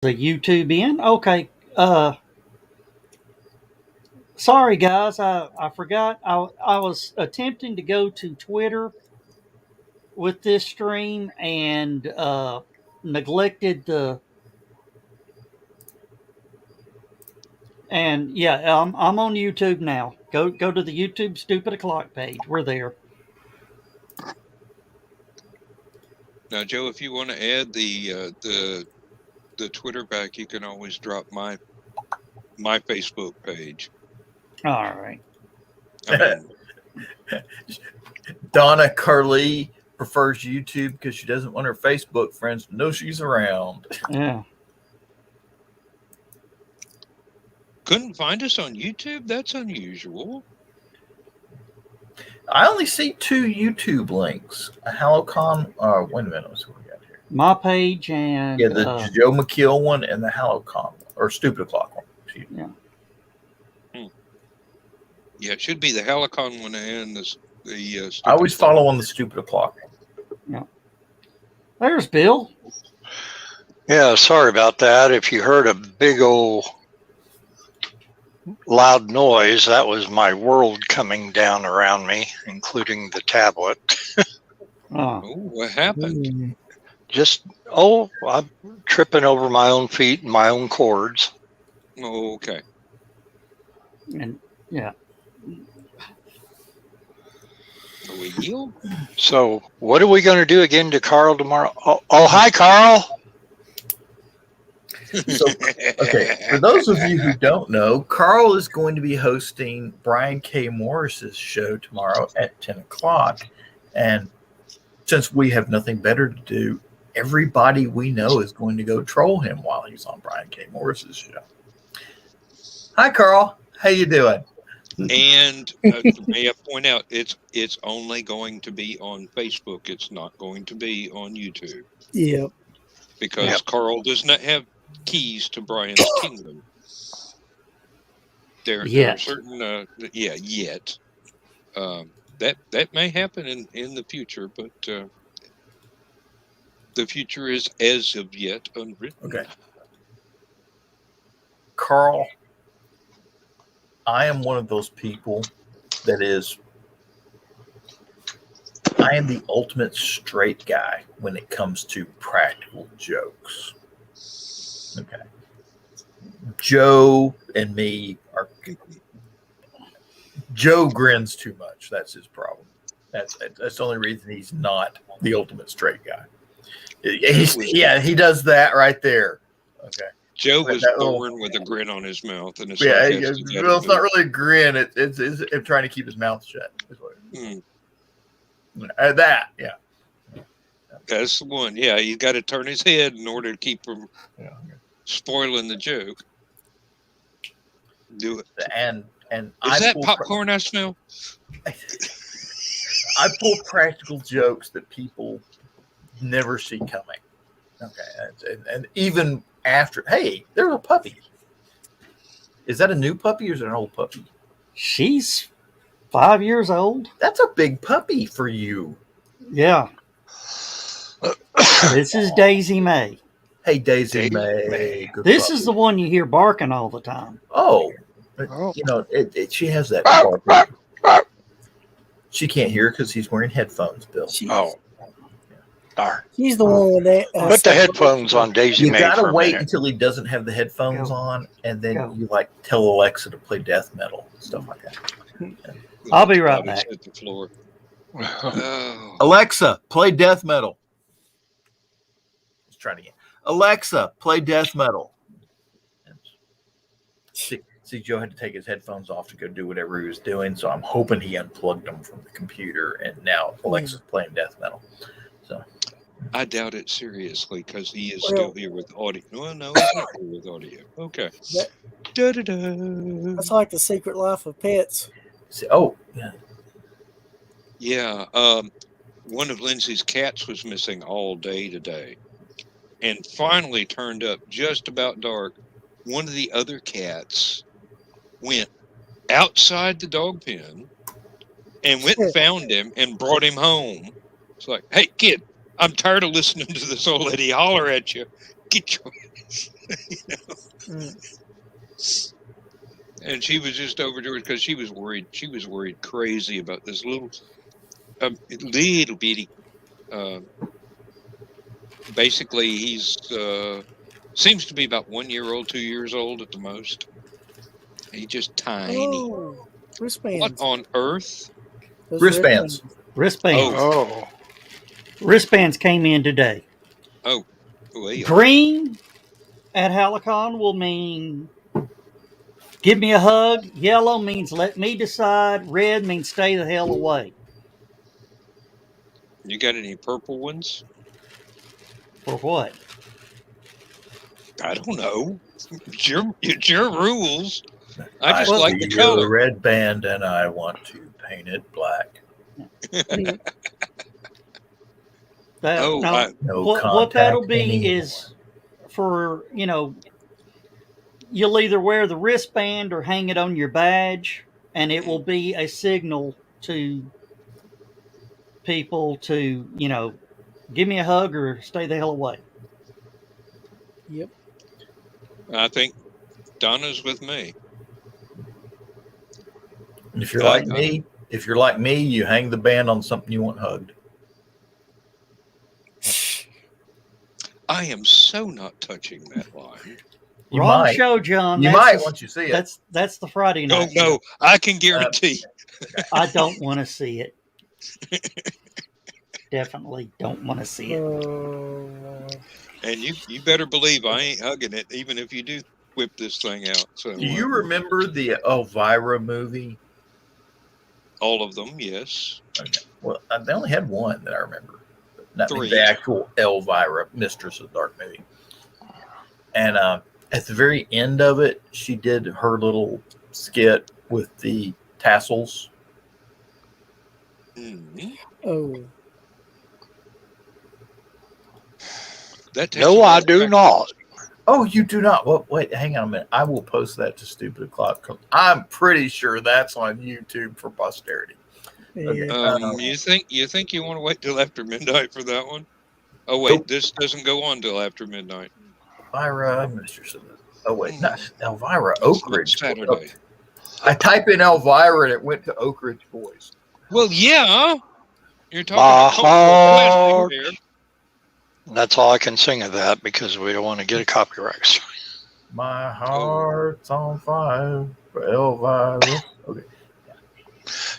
The YouTube in? Okay. Sorry guys, I forgot. I was attempting to go to Twitter with this stream and neglected the. And yeah, I'm on YouTube now. Go to the YouTube Stupid O'Clock page. We're there. Now, Joe, if you want to add the Twitter back, you can always drop my Facebook page. All right. I mean, Donna Carly prefers YouTube because she doesn't want her Facebook friends to know she's around. Yeah. Couldn't find us on YouTube? That's unusual. I only see 2 YouTube links. A HallowCon. Wait a minute. Let's see what we got here. My page and the Joe McKeel one and the HallowCon or Stupid O'Clock one. Yeah. Yeah, it should be the Helicon one and the I always follow on the Stupid O'Clock one. Yeah. There's Bill. Yeah, sorry about that. If you heard a big old loud noise, that was my world coming down around me, including the tablet. Oh, what happened? I'm tripping over my own feet and my own cords. Oh, okay. And yeah. Are we yield? So, what are we going to do again to Carl tomorrow? Oh, hi, Carl. So, okay, for those of you who don't know, Carl is going to be hosting Brian K. Morris's show tomorrow at 10 o'clock. And since we have nothing better to do, everybody we know is going to go troll him while he's on Brian K. Morris's show. Hi, Carl. How you doing? And may I point out, it's only going to be on Facebook. It's not going to be on YouTube. Yep. Because Carl does not have keys to Brian's kingdom. There are certain, yet. That may happen in the future, but the future is as of yet unwritten. Okay. Carl, I am one of those people I am the ultimate straight guy when it comes to practical jokes. Okay. Joe and me Joe grins too much. That's his problem. That's the only reason he's not the ultimate straight guy. He does that right there. Okay. Joe was born with a grin on his mouth, and it's it's not really a grin. It's him trying to keep his mouth shut. That's the one. Yeah, you got to turn his head in order to keep from spoiling the joke. Do it. And is that popcorn I smell? I pull practical jokes that people never see coming. Okay, and even after, hey, there's a puppy. Is that a new puppy or is it an old puppy? She's 5 years old. That's a big puppy for you. Yeah. This is Daisy May. Hey, Daisy May. This puppy. Is the one you hear barking all the time. Oh. You know, she has that. She can't hear because he's wearing headphones, Bill. Darn. She's the one with that. Put the headphones on, Daisy May. You gotta wait until he doesn't have the headphones on, and then you tell Alexa to play death metal and stuff like that. I'll be right back. Hit the floor. Alexa, play death metal. Let's try it again. Alexa, play death metal. See, Joe had to take his headphones off to go do whatever he was doing, so I'm hoping he unplugged them from the computer, and now Alexa's playing death metal. So I doubt it seriously because he is still here with audio. No, he's not here with audio. Okay. That's like the secret life of pets. Yeah. One of Lindsay's cats was missing all day today, and finally turned up just about dark. One of the other cats went outside the dog pen and went and found him and brought him home. It's like, hey, kid, I'm tired of listening to this old lady holler at you. Get your ass. And she was just overjoyed because she was worried. She was worried crazy about this little bitty. Basically, he's seems to be about 1 year old, 2 years old at the most. He's just tiny. Oh, wristbands. What on earth? Those Wristbands. Wristbands. Oh, Wristbands came in today. Oh, well. Green at HallowCon will mean give me a hug. Yellow means let me decide. Red means stay the hell away. You got any purple ones? For what? I don't know. It's your rules. I just see like the your color. red band, and I want to paint it black. Oh, now, No what contact that'll be anymore. is for, you'll either wear the wristband or hang it on your badge, and it will be a signal to people to, give me a hug or stay the hell away. Yep. I think Donna's with me. And if you're like me, you hang the band on something you want hugged. I am so not touching that line. You Wrong might. show, John. You That's might the- once you see it. That's the Friday No, night. show. no, I can guarantee. I don't want to see it. Definitely don't want to see it. And you better believe I ain't hugging it, even if you do whip this thing out. So Do you remember the Elvira movie? all of them? Yes. Okay. Well, they only had one that I remember. Not Three. the actual Elvira, Mistress of Dark movie. And at the very end of it, she did her little skit with the tassels. Mhm. Oh, That takes a no, lot I of do practice. not. Oh, you do not. Well, wait, hang on a minute. I will post that to Stupid O'Clock. I'm pretty sure that's on YouTube for posterity. Okay. yeah. You think you want to wait till after midnight for that one? Oh wait, Nope. this doesn't go on till after midnight. Elvira, Mistress of Oh, wait, not Elvira, Oak Ridge. Saturday. I type in Elvira and it went to Oak Ridge Boys. Well, yeah. You're talking My about cultural heart. questing there. That's all I can sing of that because we don't want to get a copyright strike. My heart's on fire for Elvira. Okay.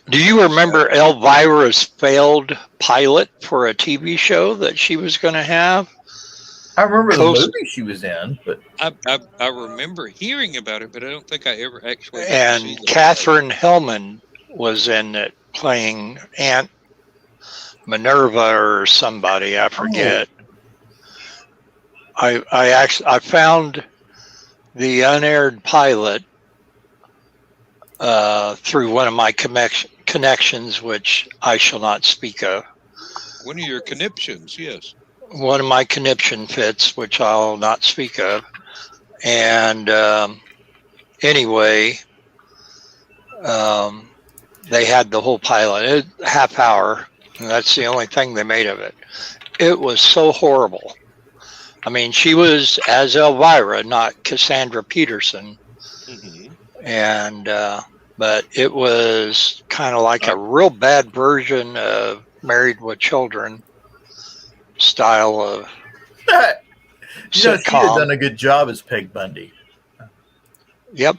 Do you remember Elvira's failed pilot for a TV show that she was going to have? I remember the Coast- movie she was in, but I remember hearing about it, but I don't think I ever actually. And seen it. Catherine Hellman was in it playing Aunt Minerva or somebody, I forget. I found the Unaired Pilot through one of my connections, which I shall not speak of. One of your conniptions, yes. One of my conniption fits, which I'll not speak of. And anyway, they had the whole pilot, half hour, and that's the only thing they made of it. It was so horrible. I mean, she was as Elvira, not Cassandra Peterson. Mm-hmm. And but it was kind of like a real bad version of Married with Children style of she'd have sitcom. done a good job as Peg Bundy. Yep.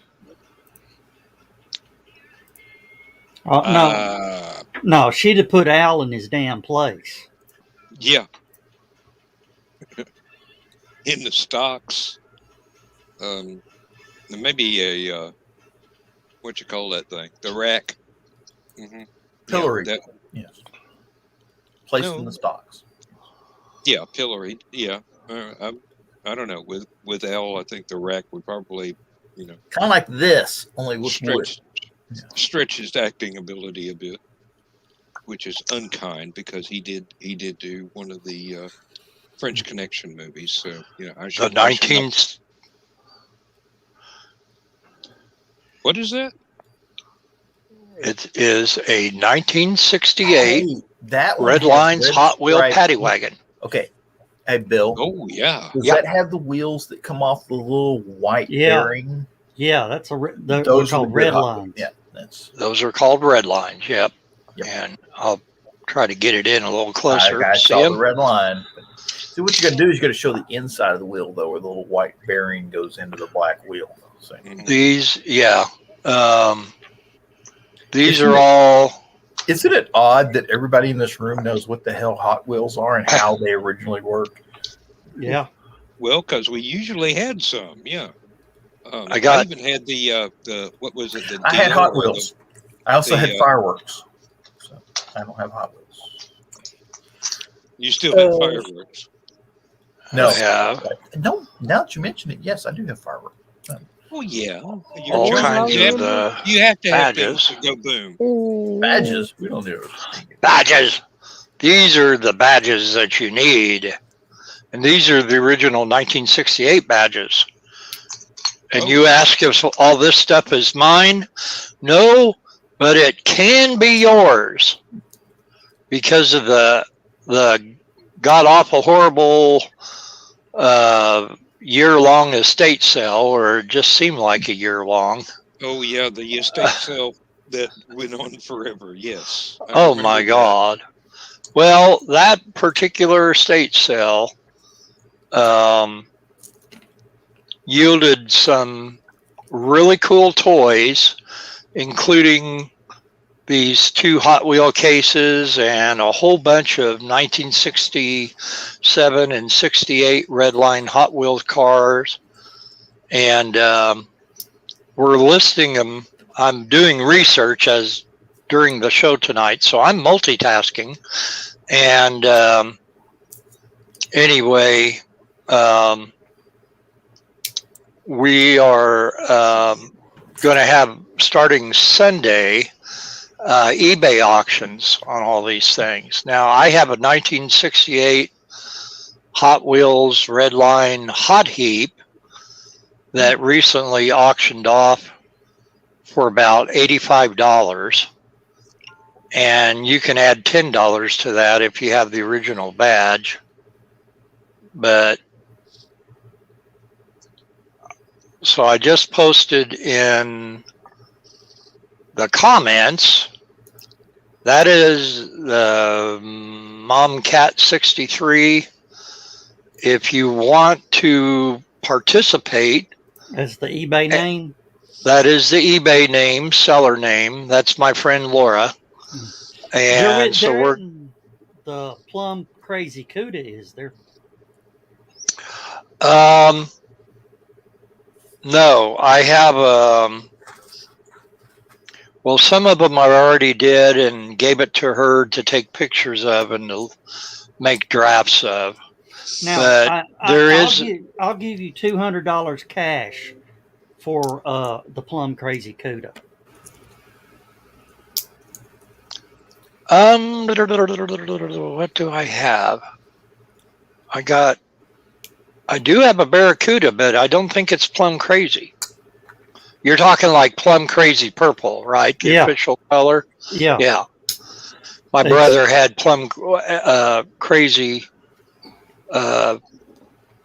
No, she'd have put Al in his damn place. Yeah. In the stocks. Maybe a what you call that thing? The rack. Mm-hmm. Pillory. Yeah, Yes. Placed No. in the stocks. yeah, pillory. Yeah. I don't know. With L, I think the rack would probably, Kind of like this, only with wood. stretch his acting ability a bit, which is unkind because he did do one of the French Connection movies. So I The should. 19. What is that? It is a 1968 Hey, that one Red has Lines red Hot Wheel stripe. Paddy Wagon. Okay. Hey, Bill. Oh yeah. Does Yeah. that have the wheels that come off the little white Yeah. bearing? Yeah, that's they're Those are the called good red Hot lines. Yeah, that's. Those are called red lines. Yep. Yep. And I'll try to get it in a little closer. I See saw him? the red line. See, what you got to do is you got to show the inside of the wheel, though, where the little white bearing goes into the black wheel. So, These, yeah. These Isn't are it- all. isn't it odd that everybody in this room knows what the hell Hot Wheels are and how they originally work? Yeah. Well, because we usually had some. Yeah. I got- even had the what was it? The I had deal Hot or Wheels. I also had the, fireworks. So I don't have Hot Wheels. You still had Uh, fireworks. No. I have No, now that you mention it, yes, I do have fireworks. Oh yeah. You're all children. kinds You of have, you have to have badges. things to go boom. Badges. We don't do it. badges. These are the badges that you need. And these are the original 1968 badges. And Oh. you ask if all this stuff is mine? No, but it can be yours because of the god awful horrible year-long estate sale, or it just seemed like a year long. Oh yeah, the estate sale that went on forever. Yes. I Oh remember my that. God. Well, that particular estate sale yielded some really cool toys, including these 2 Hot Wheel cases and a whole bunch of 1967 and 68 Redline Hot Wheels cars. And we're listing them. I'm doing research as during the show tonight, so I'm multitasking. And anyway, we are going to have, starting Sunday, eBay auctions on all these things. Now, I have a 1968 Hot Wheels Redline Hot Heap that recently auctioned off for about $85. And you can add $10 to that if you have the original badge. But so I just posted in the comments, that is the Mom Cat 63. If you want to participate, That's the eBay name. that is the eBay name, seller name. That's my friend Laura. And so we're the Plum Crazy Cuda is there. no, I have well, some of them I already did and gave it to her to take pictures of and to make drafts of. Now, But there I'll give you $200 cash for the Plum Crazy Cuda. What do I have? I do have a Barracuda, but I don't think it's Plum Crazy. You're talking like Plum Crazy Purple, right? The Yeah. official color? Yeah. Yeah. My It's- brother had Plum Crazy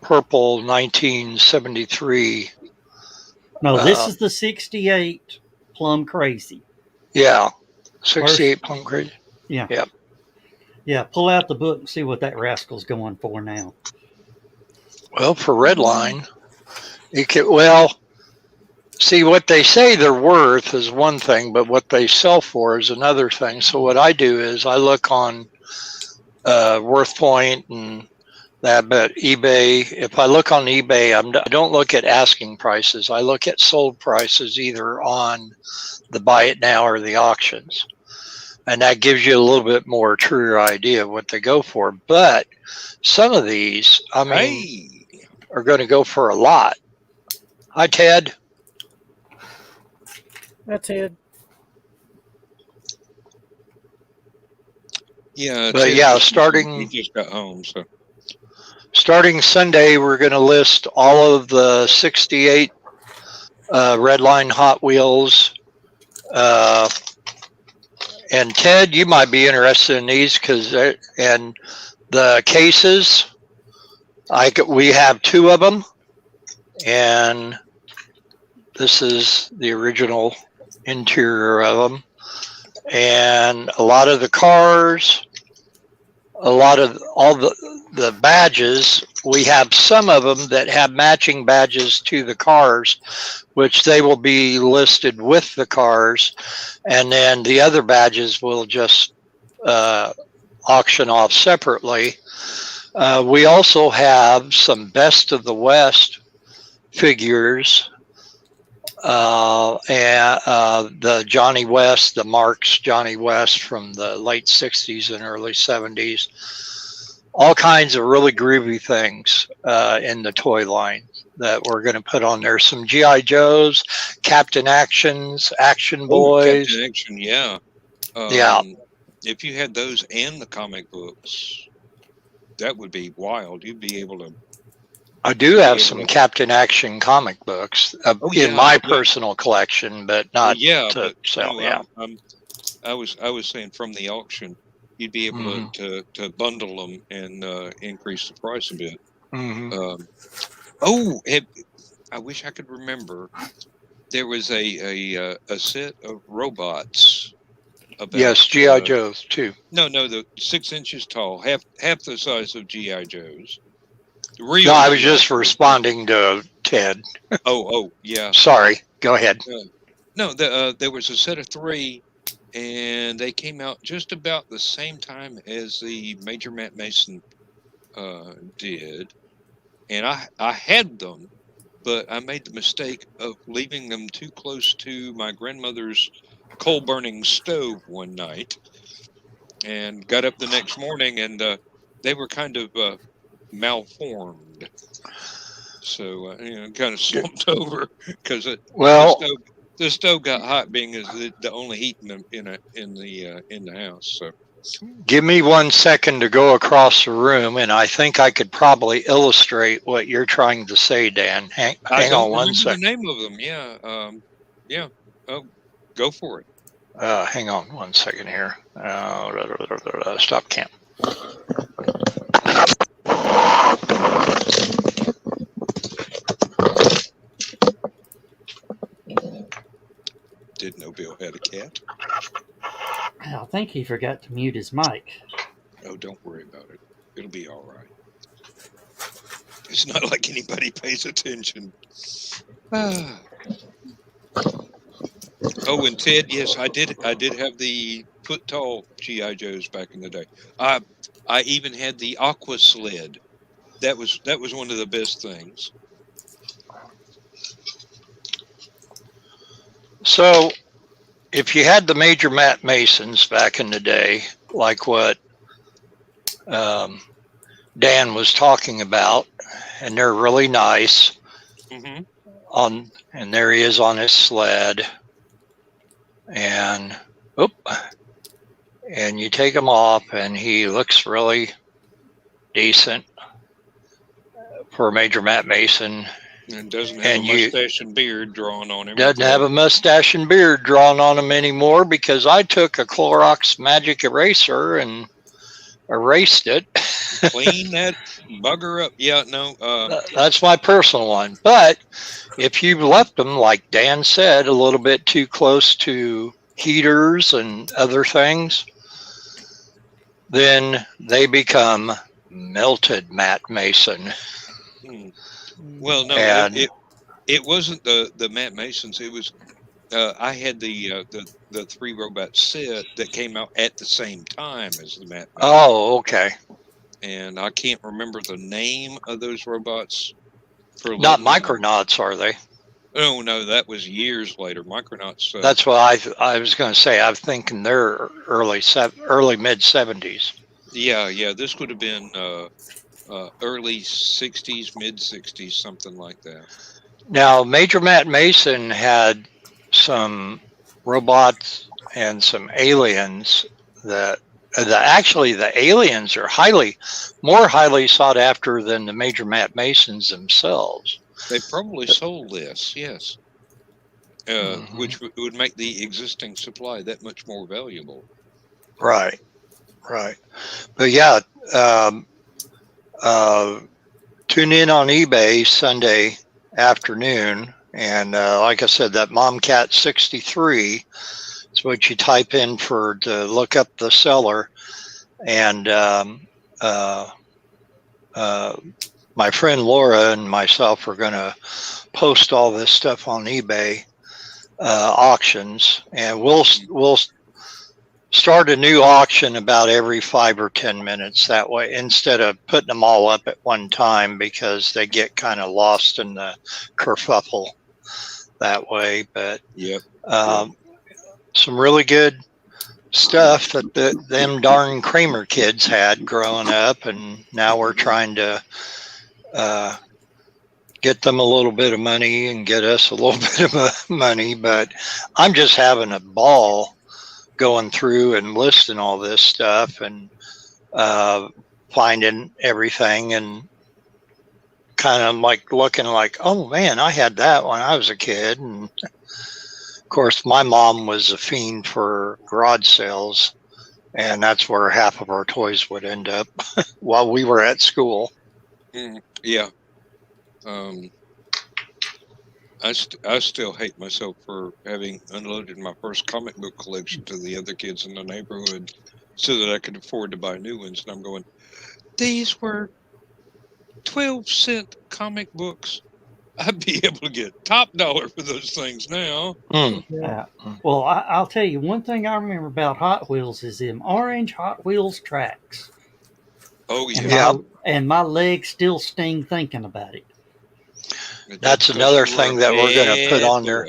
Purple 1973. No, this is the 68 Plum Crazy. Yeah. 68 Plum Crazy. Yeah. Yep. Yeah, pull out the book and see what that rascal's going for now. Well, for Redline, it could, well, see, what they say they're worth is one thing, but what they sell for is another thing. So what I do is I look on WorthPoint and that, but eBay, if I look on eBay, I don't look at asking prices. I look at sold prices either on the buy it now or the auctions. And that gives you a little bit more truer idea of what they go for. But some of these, I mean, are going to go for a lot. Hi, Ted. That's it. Yeah. But yeah, starting- He just got home, so. Starting Sunday, we're going to list all of the 68 Redline Hot Wheels. And Ted, you might be interested in these and the cases. We have 2 of them, and this is the original interior of them. And a lot of the cars, all the badges, we have some of them that have matching badges to the cars, which they will be listed with the cars, and then the other badges will just auction off separately. We also have some Best of the West figures, and the Johnny West, the Marks Johnny West from the late 60s and early 70s. All kinds of really groovy things in the toy line that we're going to put on there. Some G.I. Joes, Captain Actions, Action Boys. Captain Action, yeah. Yeah. If you had those and the comic books, that would be wild. You'd be able to. I do have some Captain Action comic books in my personal collection, but not to sell. No, yeah. I was saying from the auction, you'd be able to bundle them and increase the price a bit. I wish I could remember. There was a set of robots. Yes, G.I. Joes too. No, the 6 inches tall, half the size of G.I. Joes. No, I was just responding to Ted. Oh, yeah. Sorry, go ahead. No, there was a set of 3, and they came out just about the same time as the Major Matt Mason did. And I had them, but I made the mistake of leaving them too close to my grandmother's coal-burning stove one night, and got up the next morning, and they were kind of malformed, so kind of slumped over because the stove got hot, being as the only heat in the house. So give me 1 second to go across the room, and I think I could probably illustrate what you're trying to say, Dan. Hang on 1 second. The name of them, yeah. Oh, go for it. Hang on 1 second here. Stop camp. Didn't know Bill had a cat. I think he forgot to mute his mic. Oh, don't worry about it. It'll be all right. It's not like anybody pays attention. Oh, and Ted, yes, I did have the foot tall G.I. Joes back in the day. I even had the Aqua Sled. That was one of the best things. So, if you had the Major Matt Masons back in the day, like what Dan was talking about, and they're really nice. And there he is on his sled, and you take him off, and he looks really decent for Major Matt Mason. And doesn't have a mustache and beard drawn on him. Doesn't have a mustache and beard drawn on him anymore, because I took a Clorox magic eraser and erased it. Clean that bugger up. Yeah, no. That's my personal one. But if you left them, like Dan said, a little bit too close to heaters and other things, then they become melted Matt Mason. Well, no, it wasn't the Matt Masons. It was I had the 3 robot set that came out at the same time as the Matt Masons. Oh, okay. And I can't remember the name of those robots. Not Micronauts, are they? Oh no, that was years later. Micronauts. That's what I was going to say. I'm thinking they're early mid 70s. Yeah. This would have been early 60s, mid 60s, something like that. Now, Major Matt Mason had some robots and some aliens that actually the aliens are more highly sought after than the Major Matt Masons themselves. They probably sold this, yes, which would make the existing supply that much more valuable. Right. But yeah, tune in on eBay Sunday afternoon, and like I said, that Momcat 63 is what you type in to look up the seller. And my friend Laura and myself are going to post all this stuff on eBay auctions, and we'll start a new auction about every 5 or 10 minutes. That way, instead of putting them all up at one time, because they get kind of lost in the kerfuffle that way. But some really good stuff that them darn Kramer kids had growing up, and now we're trying to get them a little bit of money and get us a little bit of money. But I'm just having a ball going through and listing all this stuff and finding everything, and kind of like looking like, oh man, I had that when I was a kid. And of course, my mom was a fiend for garage sales, and that's where half of our toys would end up while we were at school. Yeah. I still hate myself for having unloaded my first comic book collection to the other kids in the neighborhood so that I could afford to buy new ones. And I'm going, these were 12-cent comic books. I'd be able to get top dollar for those things now. Yeah. Well, I'll tell you one thing I remember about Hot Wheels is them orange Hot Wheels tracks. Oh, yeah. And my legs still sting thinking about it. That's another thing that we're going to put on there.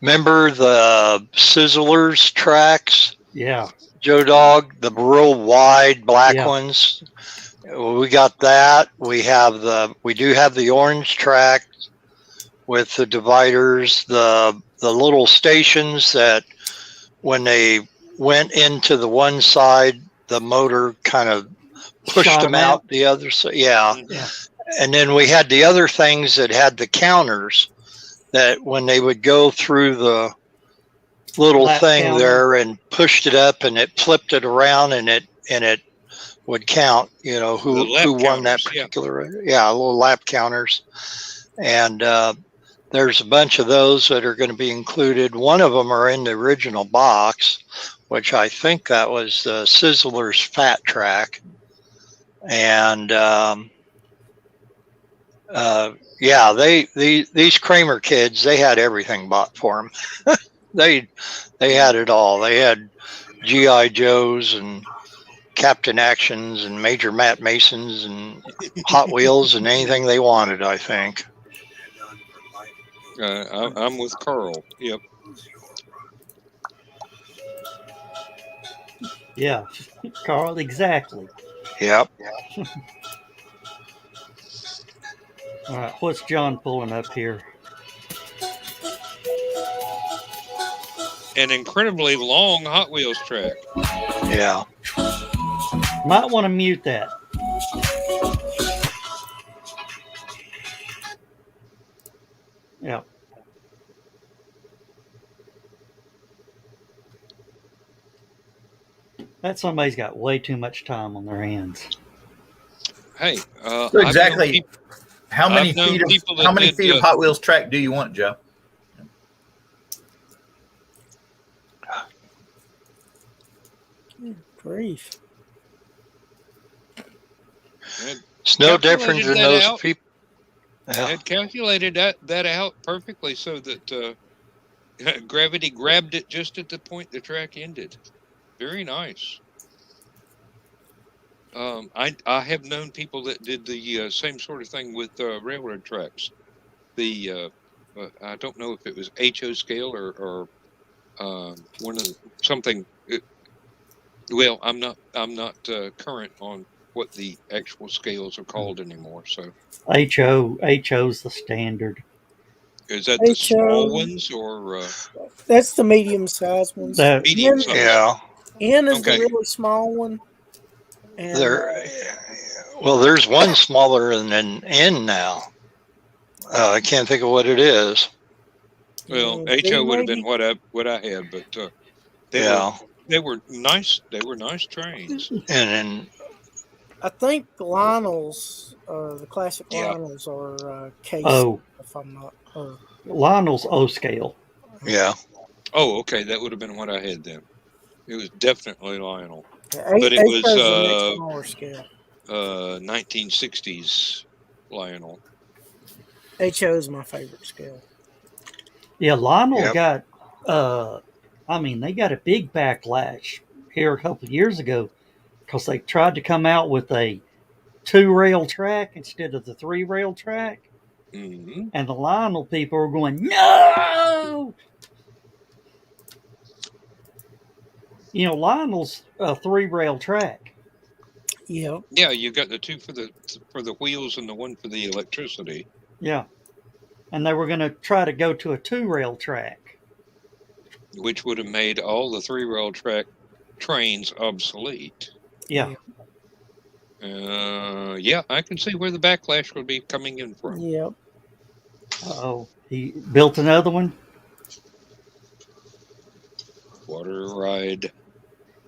Remember the Sizzlers tracks? Yeah. Joe Dog, the real wide black ones. We got that. We do have the orange track with the dividers, the little stations that when they went into the one side, the motor kind of pushed them out the other side. Yeah. And then we had the other things that had the counters that when they would go through the little thing there and pushed it up and it flipped it around and it would count, who won that particular, little lap counters. And there's a bunch of those that are going to be included. One of them are in the original box, which I think that was the Sizzlers Fat Track. And these Kramer kids, they had everything bought for them. they had it all. They had G.I. Joes and Captain Actions and Major Matt Masons and Hot Wheels and anything they wanted, I think. I'm with Carl. Yep. Yeah, Carl, exactly. Yep. All right, what's John pulling up here? An incredibly long Hot Wheels track. Yeah. Might want to mute that. Yeah. That somebody's got way too much time on their hands. Hey, so exactly how many feet of Hot Wheels track do you want, Joe? Grief. It's no different than those people. I had calculated that out perfectly so that gravity grabbed it just at the point the track ended. Very nice. I have known people that did the same sort of thing with railroad tracks. I don't know if it was HO scale or one of something. Well, I'm not current on what the actual scales are called anymore. So HO's the standard. Is that the small ones or? That's the medium-sized ones. Medium size. Yeah. N is the really small one. And there's one smaller than N now. I can't think of what it is. Well, HO would have been what I had, but they were nice. They were nice trains. And then I think Lionel's, the classic Yeah. Lionel's are case. Oh, If I'm not. Or Lionel's O scale. Yeah. Oh, okay. That would have been what I had then. It was definitely Lionel. yeah, But it was HO's the next smaller scale. 1960s Lionel. HO is my favorite scale. Yeah, Lionel Yep. got, they got a big backlash here a couple of years ago because they tried to come out with a 2-rail track instead of the 3-rail track. Mm-hmm. And the Lionel people were going, no! You know, Lionel's a 3-rail track. Yeah. Yeah, you got the two for the wheels and the one for the electricity. Yeah. And they were going to try to go to a 2-rail track. Which would have made all the 3-rail track trains obsolete. Yeah. Yeah, I can see where the backlash would be coming in from. Yep. Oh, he built another one? Water ride.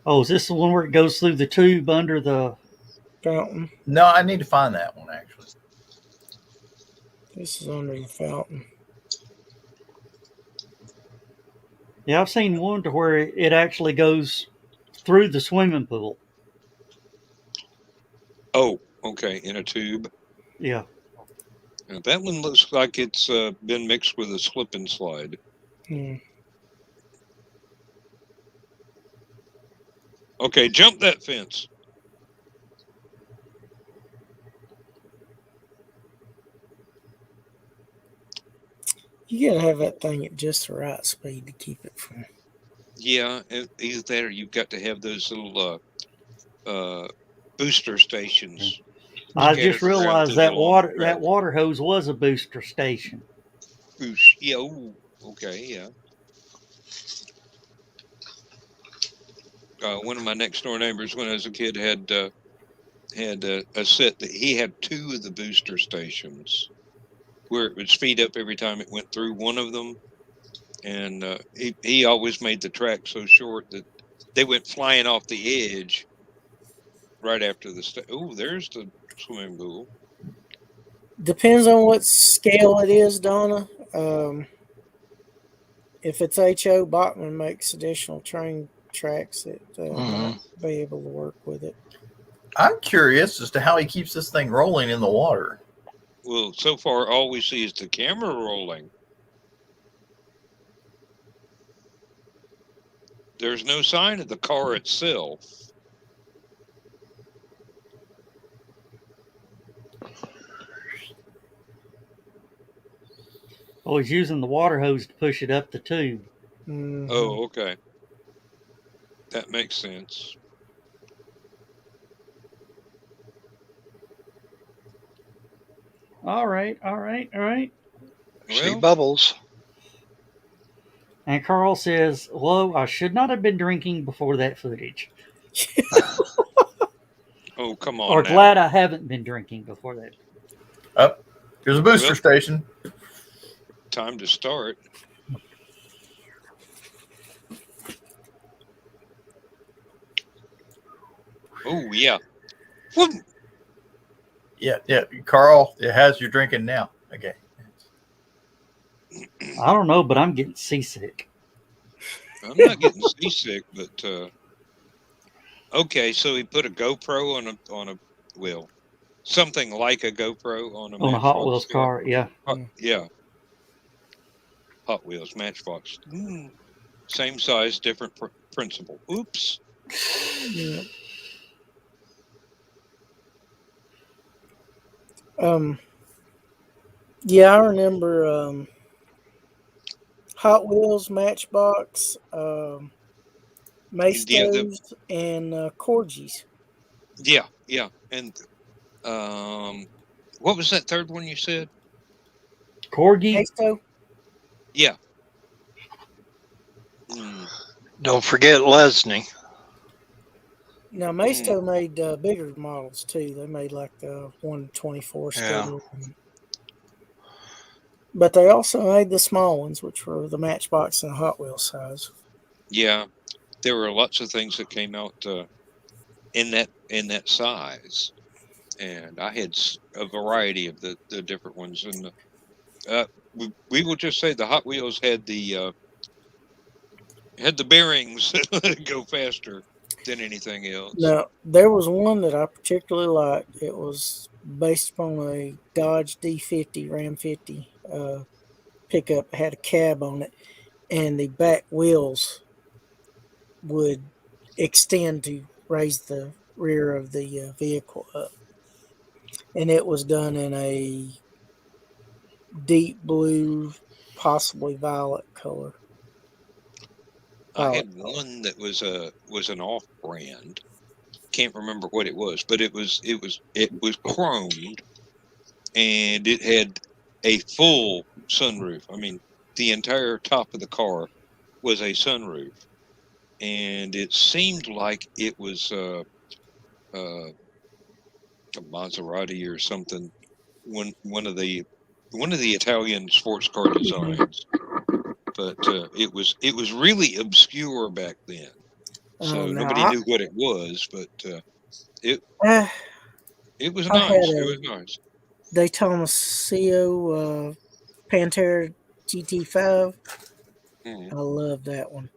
Oh, is this the one where it goes through the tube under the... Fountain. No, I need to find that one actually. This is under the fountain. Yeah, I've seen one to where it actually goes through the swimming pool. Oh, okay, in a tube. Yeah. Now, that one looks like it's been mixed with a slip and slide. Hmm. Okay, jump that fence. You gotta have that thing at just the right speed to keep it from. Yeah, either that or you've got to have those little booster stations. I just scattered around realized through that the long that track. water hose was a booster station. Boost. Yeah. Oh, okay. Yeah. One of my next door neighbors, when I was a kid, had a set that he had 2 of the booster stations, where it would speed up every time it went through one of them, and he always made the track so short that they went flying off the edge right after the oh, there's the swimming pool. Depends on what scale it is, Donna. If it's HO, Bachman makes additional train tracks that might be able to work with it. I'm curious as to how he keeps this thing rolling in the water. Well, so far all we see is the camera rolling. There's no sign of the car itself. Oh, he's using the water hose to push it up the tube. Mhm. Oh, okay. That makes sense. All right. See Well, bubbles. And Carl says, "Whoa, I should not have been drinking before that footage. oh, come on Or now. glad I haven't been drinking before that." Up, here's a booster Well- station. Time to start. Oh, yeah. Whoop. Yeah. Carl, it has your drinking now. Okay. I don't know, but I'm getting seasick. I'm not getting seasick, but okay. So he put a GoPro on a wheel, something like a GoPro on a On a Hot Matchbox Wheels car, yeah. Yeah, Hot Wheels Matchbox. Same size, different principle. Oops. Yeah. Yeah, I remember Hot Wheels, Matchbox, Maestos, and Corgis. Yeah, and what was that third one you said? Corgi? Maesto? Yeah. Don't forget Lesney. Now, Maesto made bigger models too. They made like the 124 scale. But they also made the small ones, which were the Matchbox and the Hot Wheels size. Yeah, there were lots of things that came out in that size. and I had a variety of the different ones. And we will just say the Hot Wheels had the bearings that go faster than anything else. Now, there was one that I particularly liked. It was based upon a Dodge D50 Ram 50 pickup. It had a cab on it, and the back wheels would extend to raise the rear of the vehicle up. And it was done in a deep blue, possibly violet color. I had one that was an off-brand. Can't remember what it was, but it was chromed, and it had a full sunroof. I mean, the entire top of the car was a sunroof, and it seemed like it was a Maserati or something. One of the Italian sports car designs, but it was really obscure back then, so nobody knew what it was. But it was nice. It was nice. Daytona CO Pantera GT5. I love that one.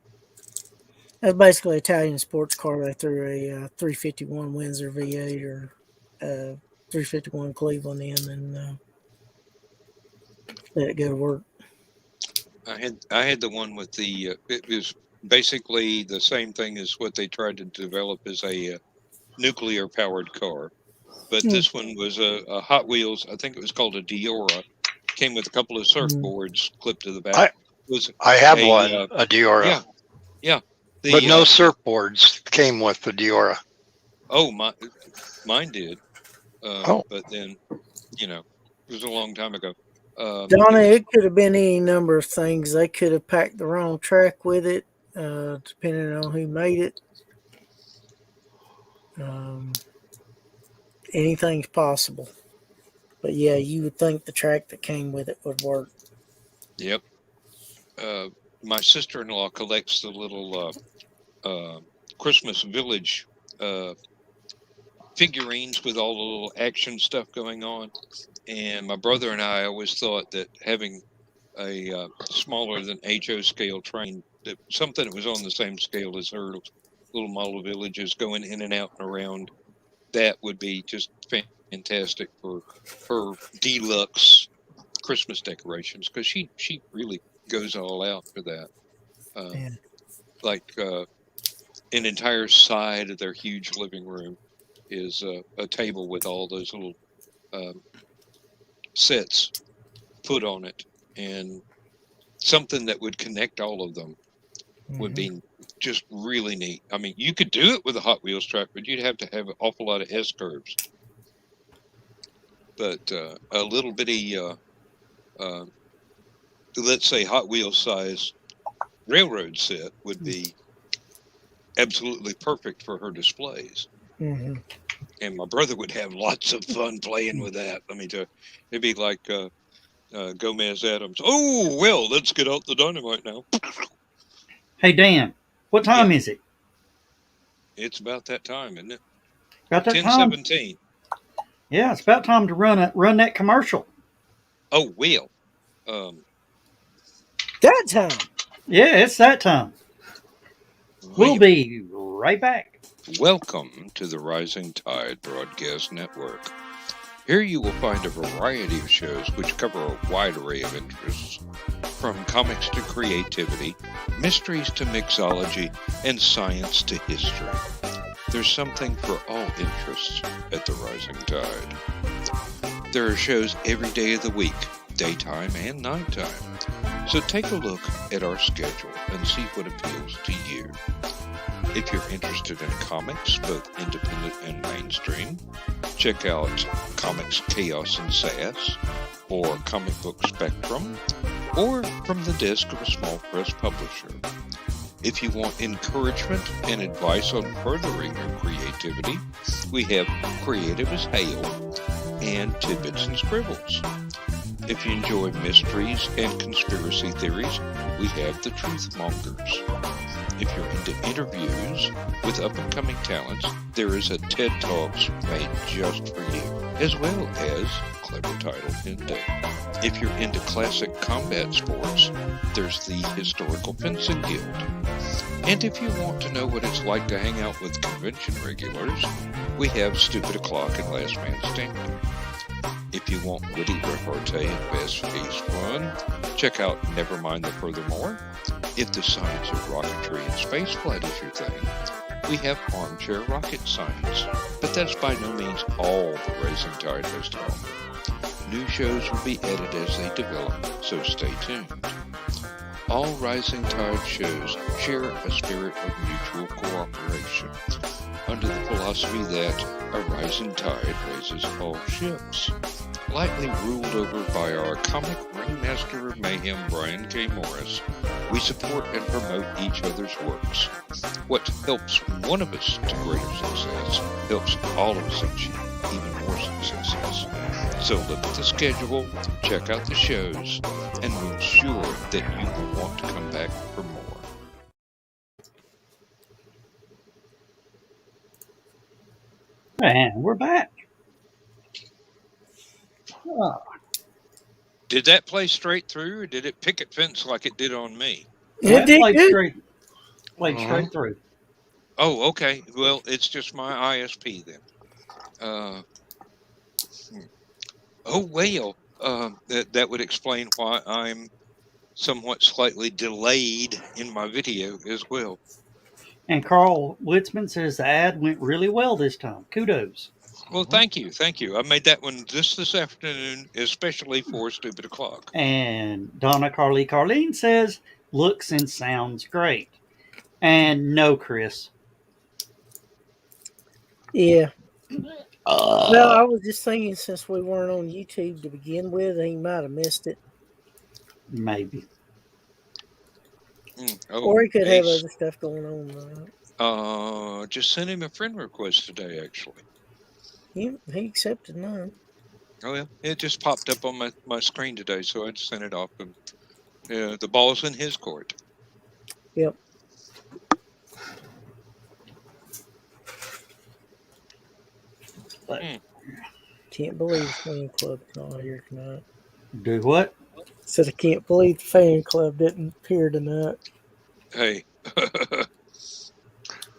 That's basically an Italian sports car. They threw a 351 Windsor V8 or 351 Cleveland in and let it go to work. I had the one with the it was basically the same thing as what they tried to develop as a nuclear powered car, but this one was a Hot Wheels. I think it was called a Diora. Came with a couple of surfboards clipped to the back. I have one, a Diora. Yeah. But no surfboards came with the Diora. Oh, mine did. But then, it was a long time ago. Donna, it could have been any number of things. They could have packed the wrong track with it, depending on who made it. Anything's possible. But yeah, you would think the track that came with it would work. Yep. My sister-in-law collects the little Christmas Village figurines with all the little action stuff going on. And my brother and I always thought that having a smaller than HO scale train, something that was on the same scale as her little model villages going in and out and around, that would be just fantastic for her deluxe Christmas decorations, because she really goes all out for that. Like an entire side of their huge living room is a table with all those little sets put on it, and something that would connect all of them would be just really neat. I mean, you could do it with a Hot Wheels track, but you'd have to have an awful lot of S-curves. But a little bitty, let's say Hot Wheels size railroad set would be absolutely perfect for her displays. And my brother would have lots of fun playing with that. Let me tell you, it'd be like Gomez Adams. Oh, well, let's get out the dynamite now. Hey, Dan, what time is it? It's about that time, isn't it? About that time? 10:17. Yeah, it's about time to run that commercial. Oh, well. That time. Yeah, it's that time. We'll be right back. Welcome to the Rising Tide Broadcast Network. Here you will find a variety of shows which cover a wide array of interests, from comics to creativity, mysteries to mixology, and science to history. There's something for all interests at the Rising Tide. There are shows every day of the week, daytime and nighttime. So take a look at our schedule and see what appeals to you. If you're interested in comics, both independent and mainstream, check out Comics Chaos and Sass, or Comic Book Spectrum, or from the desk of a small press publisher. If you want encouragement and advice on furthering your creativity, we have Creative as Hail and Tidbits and Scribbles. If you enjoy mysteries and conspiracy theories, we have the Truth Mongers. If you're into interviews with up-and-coming talents, there is a TED Talks made just for you, as well as Clever Title Window. If you're into classic combat sports, there's the Historical Fencing Guild. And if you want to know what it's like to hang out with convention regulars, we have Stupid O'Clock and Last Man Standing. If you want witty repartee and best feast fun, check out Nevermind the Furthermore. If the science of rocketry and spaceflight is your thing, we have Armchair Rocket Science. But that's by no means all the Rising Tide has to offer. New shows will be added as they develop, so stay tuned. All Rising Tide shows share a spirit of mutual cooperation, under the philosophy that a rising tide raises all ships. Lightly ruled over by our comic ringmaster of mayhem, Brian K. Morris, we support and promote each other's works. What helps one of us to greater success helps all of us achieve even more successes. So look at the schedule, check out the shows, and we're sure that you will want to come back for more. And we're back. Oh, Did that play straight through, or did it picket fence like it did on me? It did played good. straight through. Oh, okay. Well, it's just my ISP then. Oh, well, that would explain why I'm somewhat slightly delayed in my video as well. And Carl Witzman says the ad went really well this time. Kudos. Well, thank you. I made that one just this afternoon, especially for Stupid O'Clock. And Donna Carleen says, looks and sounds great. And no, Chris. Yeah. Well, I was just thinking since we weren't on YouTube to begin with, he might have missed it. Maybe. Oh, Or he could have other stuff going on. Just sent him a friend request today, actually. He accepted mine. Oh, yeah. It just popped up on my screen today, so I just sent it off. And the ball's in his court. Yep. But can't believe the fan club's not here tonight. Do what? Said I can't believe the fan club didn't appear tonight. Hey.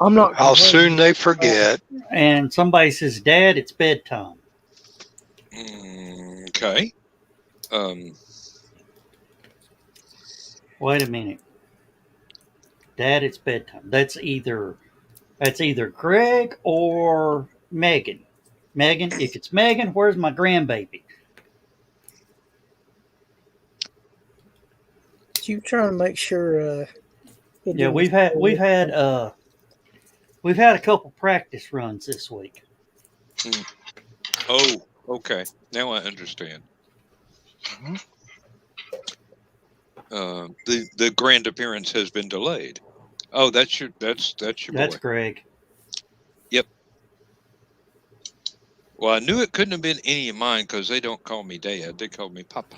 I'm not. How soon they forget. And somebody says, Dad, it's bedtime. Okay. Wait a minute. Dad, it's bedtime. That's either Greg or Megan. Megan, if it's Megan, where's my grandbaby? You trying to make sure? Yeah, we've had a couple practice runs this week. Oh, okay. Now I understand. The grand appearance has been delayed. Oh, that's your boy. That's Greg. Yep. Well, I knew it couldn't have been any of mine because they don't call me Dad; they call me Papa.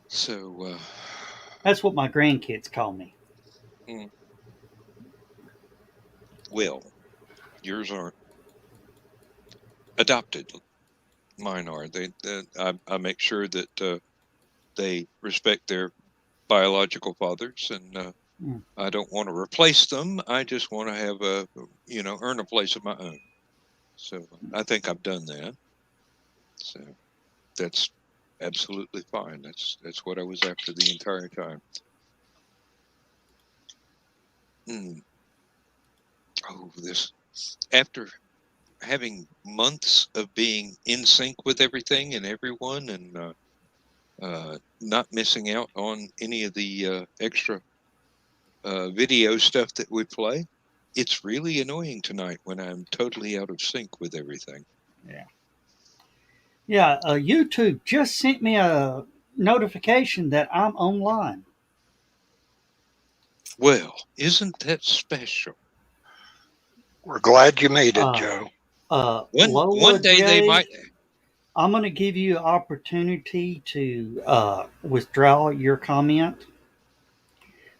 So that's what my grandkids call me. Well, yours aren't adopted. Mine are. I make sure that they respect their biological fathers, and I don't want to replace them. I just want to have earn a place of my own. So I think I've done that. So that's absolutely fine. That's what I was after the entire time. Oh, this after having months of being in sync with everything and everyone, and not missing out on any of the extra video stuff that we play. It's really annoying tonight when I'm totally out of sync with everything. Yeah, YouTube just sent me a notification that I'm online. Well, isn't that special? We're glad you made it, Joe. One day they might. I'm going to give you an opportunity to withdraw your comment,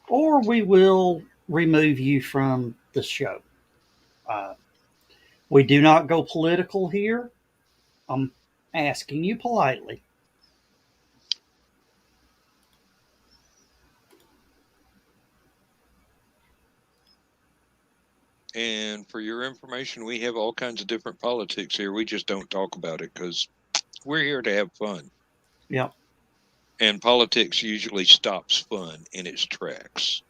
or we will remove you from the show. Uh, we do not go political here. I'm asking you politely. And for your information, we have all kinds of different politics here. We just don't talk about it because we're here to have fun. Yep. And politics usually stops fun in its tracks.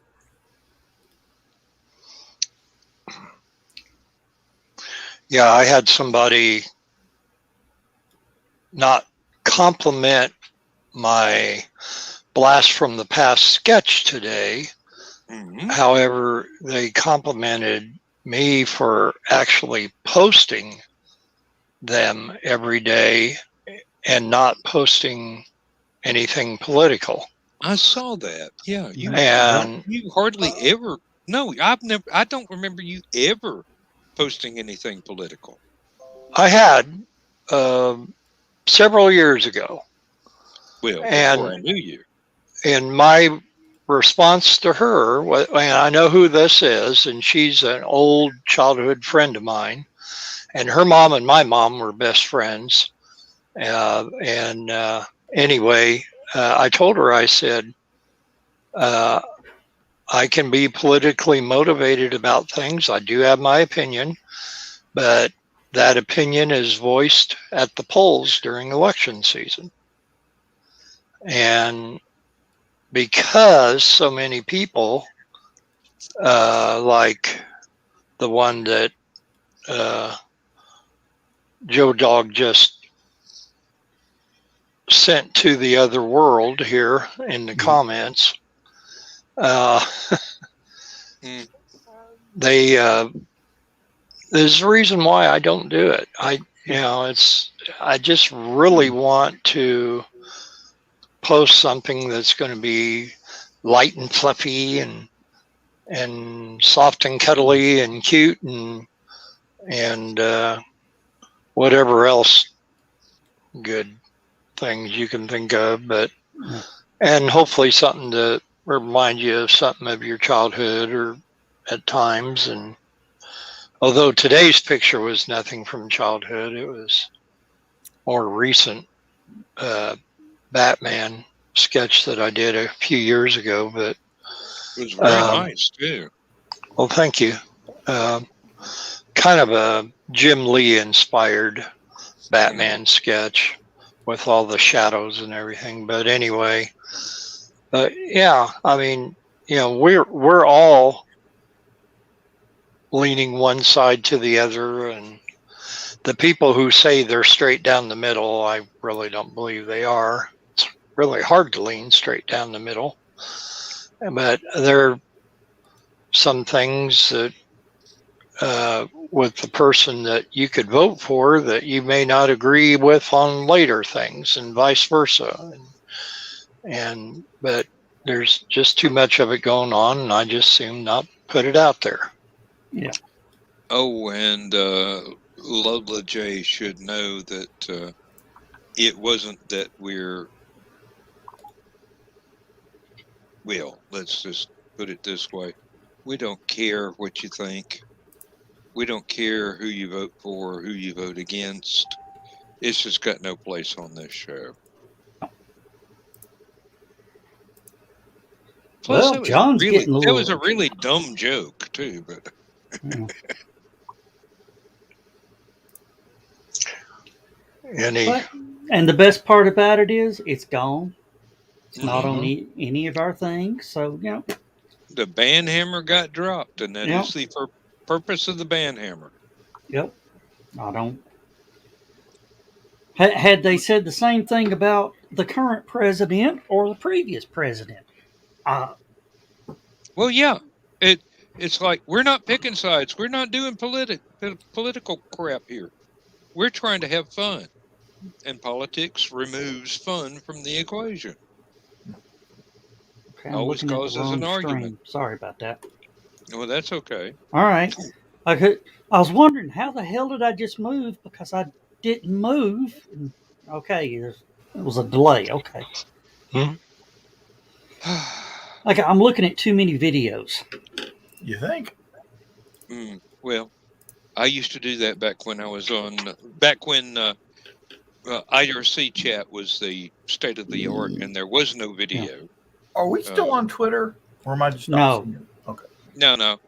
Yeah, I had somebody not compliment my Blast from the Past sketch today. Mm-hmm. However, they complimented me for actually posting them every day and not posting anything political. I saw that. Yeah, you hardly ever. No, I don't remember you ever posting anything political. I had several years ago. Well, before I knew you. And my response to her, and I know who this is, and she's an old childhood friend of mine, and her mom and my mom were best friends. Anyway, I told her, I said, I can be politically motivated about things. I do have my opinion, but that opinion is voiced at the polls during election season. And because so many people, like the one that Joe Dog just sent to the other world here in the comments, there's a reason why I don't do it. I just really want to post something that's going to be light and fluffy and soft and cuddly and cute and whatever else good things you can think of, and hopefully something to remind you of something of your childhood or at times. And although today's picture was nothing from childhood, it was more recent Batman sketch that I did a few years ago, but it was very nice too. Well, thank you. Kind of a Jim Lee inspired Batman sketch with all the shadows and everything. But anyway, yeah, I mean, we're all leaning one side to the other, and the people who say they're straight down the middle, I really don't believe they are. It's really hard to lean straight down the middle, but there are some things that with the person that you could vote for that you may not agree with on later things, and vice versa. But there's just too much of it going on, and I just assume not put it out there. Yeah. Oh, and Lola J should know that it wasn't that let's just put it this way. We don't care what you think. We don't care who you vote for or who you vote against. It's just got no place on this show. Plus, well, John's getting a little... That was a really dumb joke, too. But and the best part about it is it's gone. It's not on any of our things. So, the band hammer got dropped, and that is the purpose of the band hammer. Yep. I don't. Had they said the same thing about the current president or the previous president? Well, yeah. It's like we're not picking sides. We're not doing political crap here. We're trying to have fun. And politics removes fun from the equation. Okay, always causes an argument. Sorry about that. Well, that's okay. All right. I was wondering, how the hell did I just move? Because I didn't move. Okay, it was a delay. Okay. Hmm? Okay, I'm looking at too many videos. You think? Well, I used to do that back when IRC chat was the state of the art and there was no video. Are we still on Twitter, or am I just not No. seeing it? Okay. No.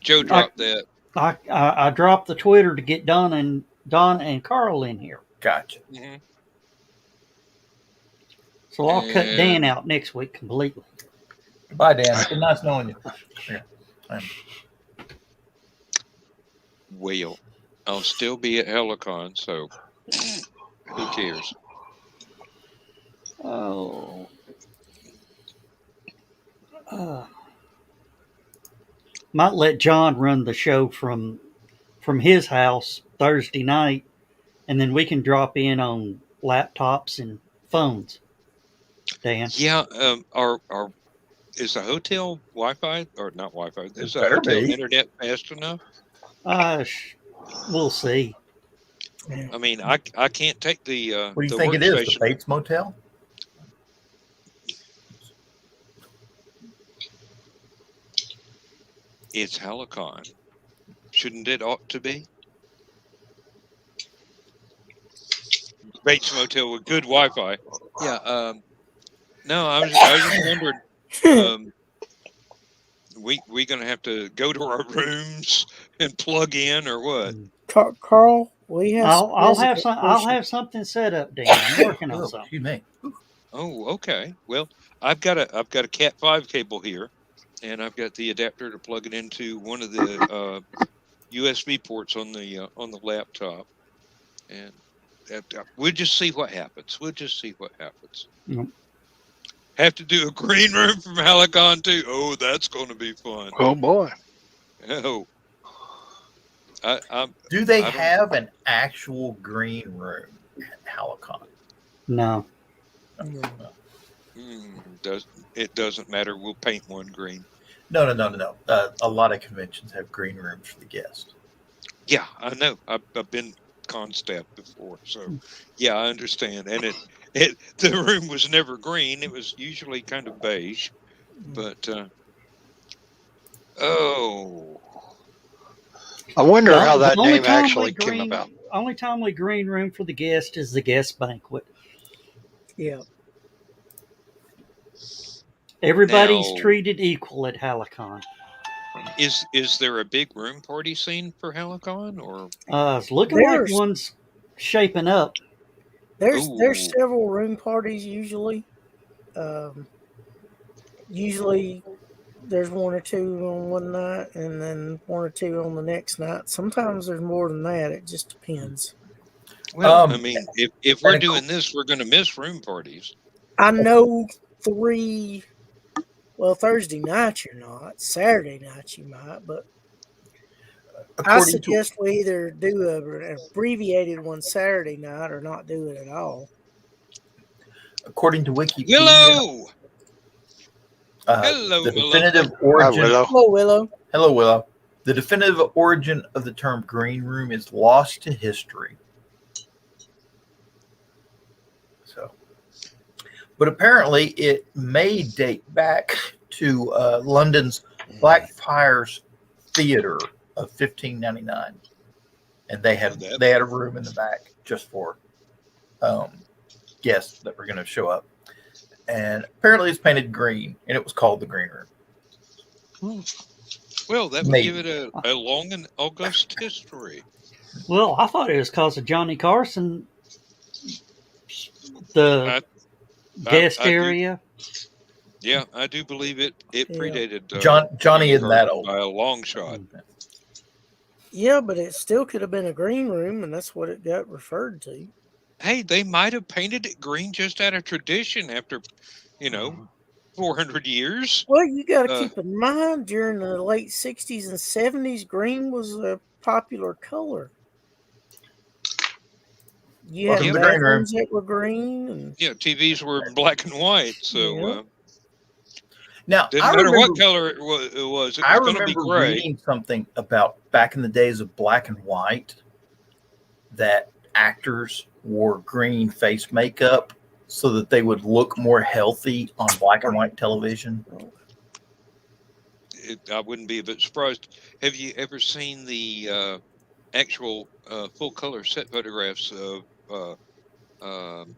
Joe dropped that. I dropped the Twitter to get Don and Carl in here. Gotcha. Mm-hmm. So I'll cut Dan out next week completely. Goodbye, Dan. It's been nice knowing you. Well, I'll still be at Helicon, so who cares? Oh. Might let John run the show from his house Thursday night, and then we can drop in on laptops and phones. Dan. Yeah. Is the hotel Wi-Fi or not Wi-Fi? Is the better hotel be. internet fast enough? We'll see. I mean, I can't take the. What do you the think it is? The workstation. Bates Motel? It's Helicon. Shouldn't it ought to be? Bates Motel with good Wi-Fi. Yeah. No, I was just wondering. We gonna have to go to our rooms and plug in or what? Carl, we have. I'll have something set up, Dan. I'm working on something. Excuse me. Oh, okay. Well, I've got a Cat 5 cable here, and I've got the adapter to plug it into one of the USB ports on the laptop, and we'll just see what happens. Yep. Have to do a green room from Helicon too. Oh, that's going to be fun. Oh boy. Oh. Do they have an actual green room at Helicon? No. It doesn't matter. We'll paint one green. No. A lot of conventions have green rooms for the guests. Yeah, I know. I've been con staff before, so yeah, I understand. And the room was never green. It was usually kind of beige, but I wonder how that The only name time actually we came about. Only time we green room for the guest is the guest banquet. Yeah. Everybody's Now- treated equal at Helicon. is there a big room party scene for Helicon or? It's looking like one's shaping up. There's Ooh. several room parties usually. Usually there's one or two on one night and then one or two on the next night. Sometimes there's more than that. It just depends. Well, I mean, if we're doing this, we're going to miss room parties. I know 3. Well, Thursday night you're not. Saturday night you might, but I suggest we either do an abbreviated one Saturday night or not do it at all. According to Wikipedia, Willow! the definitive origin. Hello, Willow. Hello, Willow. The definitive origin of the term green room is lost to history. But apparently it may date back to London's Blackfriars Theatre of 1599, and they had a room in the back just for guests that were going to show up, and apparently it's painted green, and it was called the Green Room. Well, that would give it a long and august history. Well, I thought it was because of Johnny Carson, the guest area. Yeah, I do believe it predated Johnny isn't that old by a long shot. Yeah, but it still could have been a green room, and that's what it got referred to. Hey, they might have painted it green just out of tradition after, 400 years. Well, you got to keep in mind, during the late 60s and 70s, green was a popular color. You had bathrooms that were green. And, TVs were black and white, so now didn't matter what color it was. It was going to be gray. Reading something about back in the days of black and white, that actors wore green face makeup so that they would look more healthy on black and white television. I wouldn't be a bit surprised. Have you ever seen the actual full color set photographs of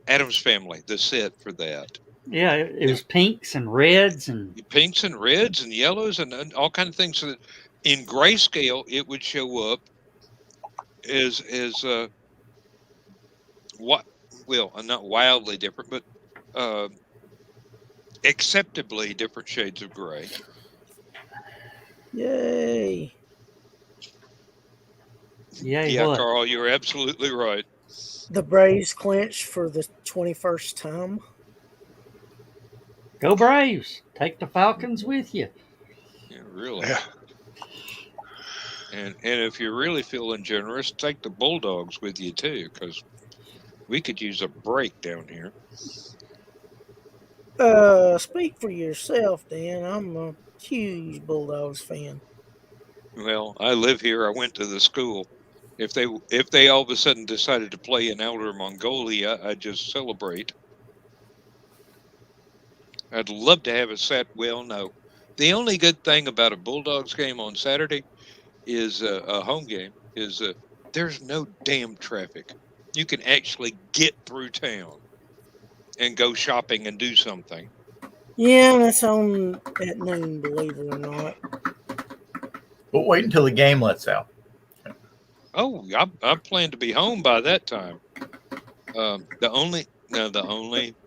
Adam's Family, the set for that? Yeah, it was pinks and reds and Pinks and reds and yellows and all kind of things. So that in grayscale, it would show up as what? Well, not wildly different, but acceptably different shades of gray. Yay. Yeah, what? Carl, you're absolutely right. The Braves clinched for the 21st time. Go Braves! Take the Falcons with you. Yeah, really. Yeah. And if you're really feeling generous, take the Bulldogs with you too, because we could use a break down here. Speak for yourself, Dan. I'm a huge Bulldogs fan. Well, I live here. I went to the school. If they all of a sudden decided to play in Outer Mongolia, I'd just celebrate. I'd love to have it well, no. The only good thing about a Bulldogs game on Saturday is a home game is there's no damn traffic. You can actually get through town and go shopping and do something. Yeah, that's on at noon, believe it or not. But wait until the game lets out. Oh, I plan to be home by that time. The only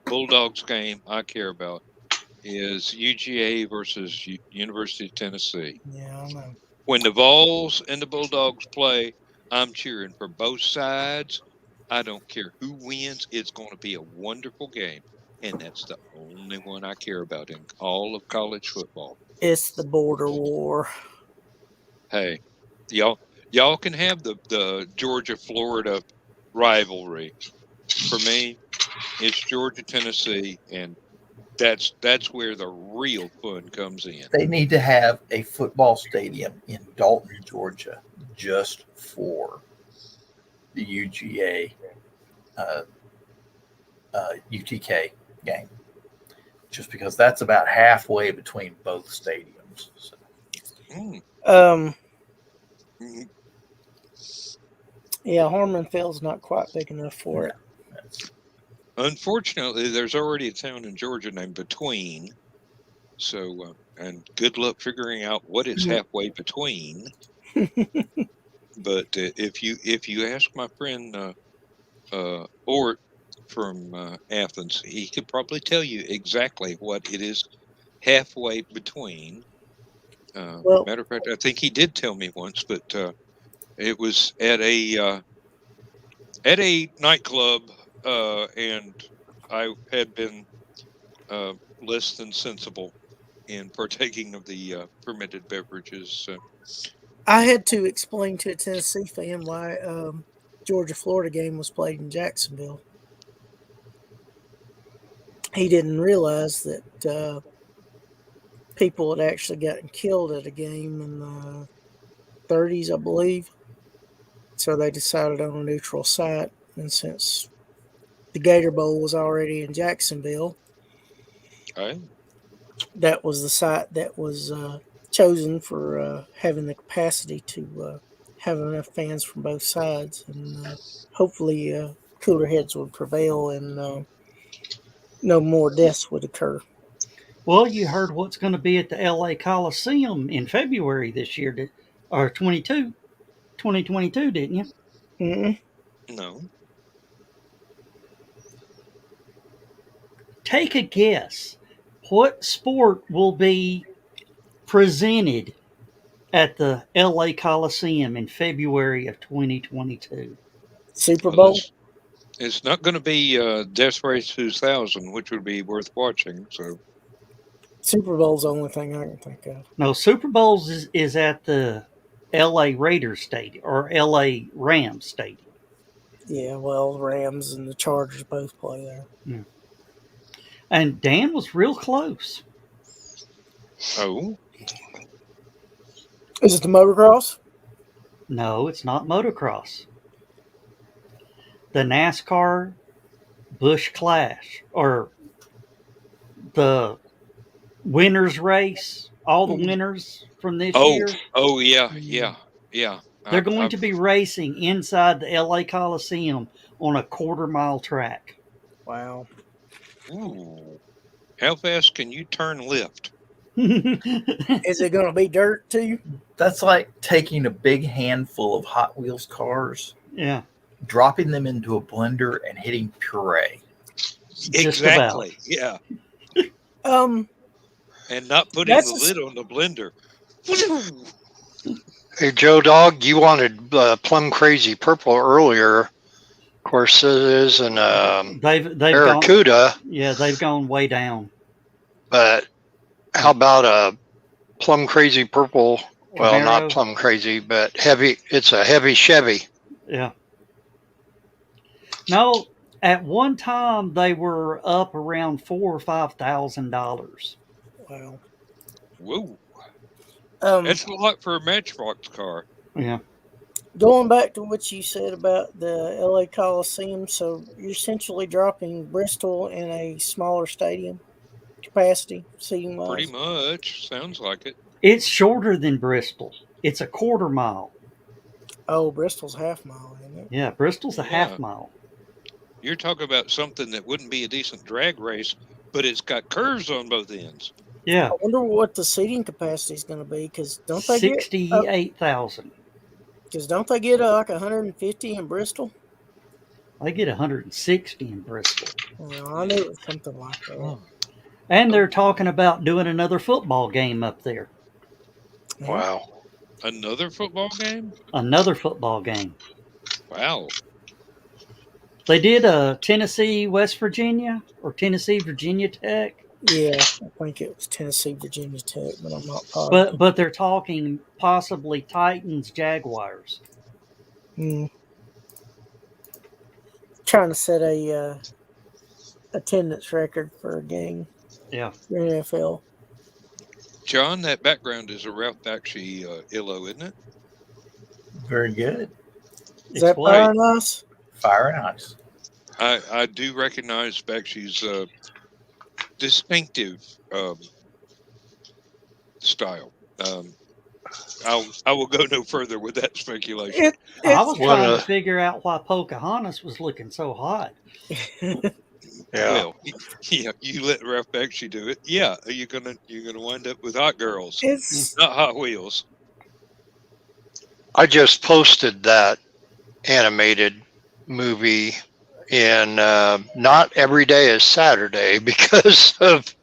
Bulldogs game I care about is UGA versus University of Tennessee. Yeah, I know. When the Vols and the Bulldogs play, I'm cheering for both sides. I don't care who wins. It's going to be a wonderful game. And that's the only one I care about in all of college football. It's the border war. Hey, y'all can have the Georgia-Florida rivalry. For me, it's Georgia-Tennessee, and that's where the real fun comes in. They need to have a football stadium in Dalton, Georgia, just for the UGA UTK game, just because that's about halfway between both stadiums. So. Yeah, Harmonfield's not quite big enough for it. Unfortunately, there's already a town in Georgia named Between. So, and good luck figuring out what it's halfway between. But if you ask my friend Ort from Athens, he could probably tell you exactly what it is halfway between. Well, matter of fact, I think he did tell me once, but it was at a nightclub, and I had been less than sensible in partaking of the permitted beverages. I had to explain to a Tennessee fan why Georgia-Florida game was played in Jacksonville. He didn't realize that people had actually gotten killed at a game in the 30s, I believe. So they decided on a neutral site. And since the Gator Bowl was already in Jacksonville, that was the site that was chosen for having the capacity to have enough fans from both sides. And hopefully cooler heads would prevail and no more deaths would occur. Well, you heard what's going to be at the LA Coliseum in February this year, or 2022, didn't you? Mm-hmm. No. Take a guess. What sport will be presented at the LA Coliseum in February of 2022? Super Bowl? Well, it's not going to be Death Race 2000, which would be worth watching. So Super Bowl's the only thing I can think of. No, Super Bowls is at the LA Raiders Stadium or LA Rams Stadium. Yeah, well, the Rams and the Chargers both play there. Yeah. And Dan was real close. Oh. Is it the motocross? No, it's not motocross. the NASCAR Busch Clash or the winners race, all the winners from this year, Yeah. they're going to be racing inside the LA Coliseum on a 1/4 mile track. Wow. Ooh. How fast can you turn left? Is it going to be dirt too? That's like taking a big handful of Hot Wheels cars, Yeah, dropping them into a blender, and hitting puree. just about. Exactly. Yeah. Um, And not putting That's the a- lid on the blender. Hey, Joe Dog, you wanted Plum Crazy Purple earlier. Of course, it is an They've gone. Barracuda, Yeah, they've gone way down. but how about a Plum Crazy Purple? Well, not Camaro. Plum Crazy, but heavy. It's a heavy Chevy. Yeah. No, at one time they were up around $4,000 or $5,000. wow. Whoa. Um, That's a lot for a Matchbox car. Yeah. Going back to what you said about the LA Coliseum, so you're essentially dropping Bristol in a smaller stadium capacity, seating wise. Pretty much. Sounds like it. It's shorter than Bristol. It's a 1/4 mile. Oh, Bristol's half mile, isn't it? Yeah, Bristol's a Yeah. half mile. You're talking about something that wouldn't be a decent drag race, but it's got curves on both ends. Yeah. I wonder what the seating capacity is going to be, because don't they get 68,000. like 150 in Bristol? They get 160 in Bristol. Well, I knew it was something like that. And they're talking about doing another football game up there. Wow. Another football game? Another football game. Wow. They did Tennessee, West Virginia, or Tennessee, Virginia Tech. Yeah, I think it was Tennessee, Virginia Tech, but I'm not positive. But they're talking possibly Titans, Jaguars. Trying to set a attendance record for a game. Yeah. For NFL. John, that background is a Ralph Bakshi illo, isn't it? Very good. Is that white. fire nice? Fire and ice. I do recognize Bakshi's distinctive style. I will go no further with that speculation. I was What trying a- to figure out why Pocahontas was looking so hot. Yeah. Well, yeah, you let Ralph Bakshi do it. Yeah, you're gonna wind up with hot girls, It's not Hot Wheels. I just posted that animated movie in not every day is Saturday because of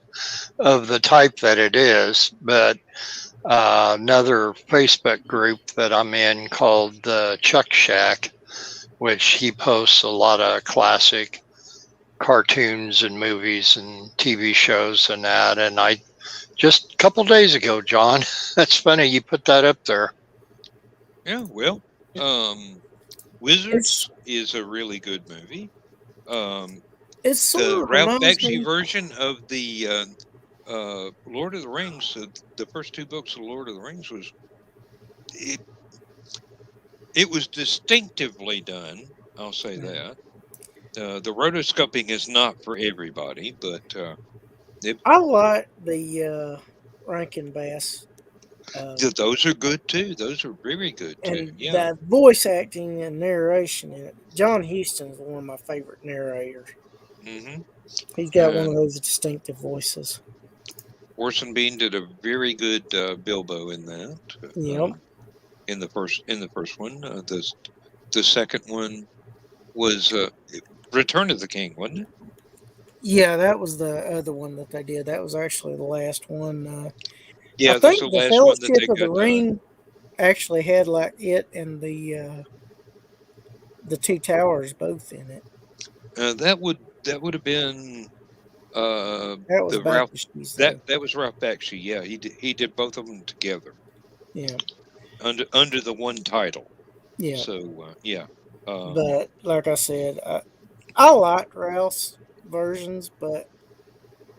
the type that it is, but another Facebook group that I'm in called the Chuck Shack, which he posts a lot of classic cartoons and movies and TV shows and that. And I just a couple days ago, John, that's funny you put that up there. Yeah, well, Wizards is a really good movie. it's sort The of Ralph reminds Bakshi me. version of the Lord of the Rings, the first two books of Lord of the Rings was it was distinctively done. I'll say that. The rotoscoping is not for everybody, but I like the Rankin Bass. those are good too. Those are very good too. And Yeah. the voice acting and narration in it. John Huston is one of my favorite narrators. Mm-hmm. He's got one of those distinctive voices. Orson Bean did a very good Bilbo in that. Yep. In the first one, the second one was Return of the King, wasn't it? Yeah, that was the other one that they did. That was actually the last one. Yeah, I that's think the the last one that Fellowship they of the got. Ring actually had like it and the Two Towers both in it. That would have been That was the Ralph. Bakshi's, That was Ralph Bakshi. Yeah, he did both of them together. Yeah. Under the one title. Yeah. So yeah. But like I said, I liked Ralph's versions, but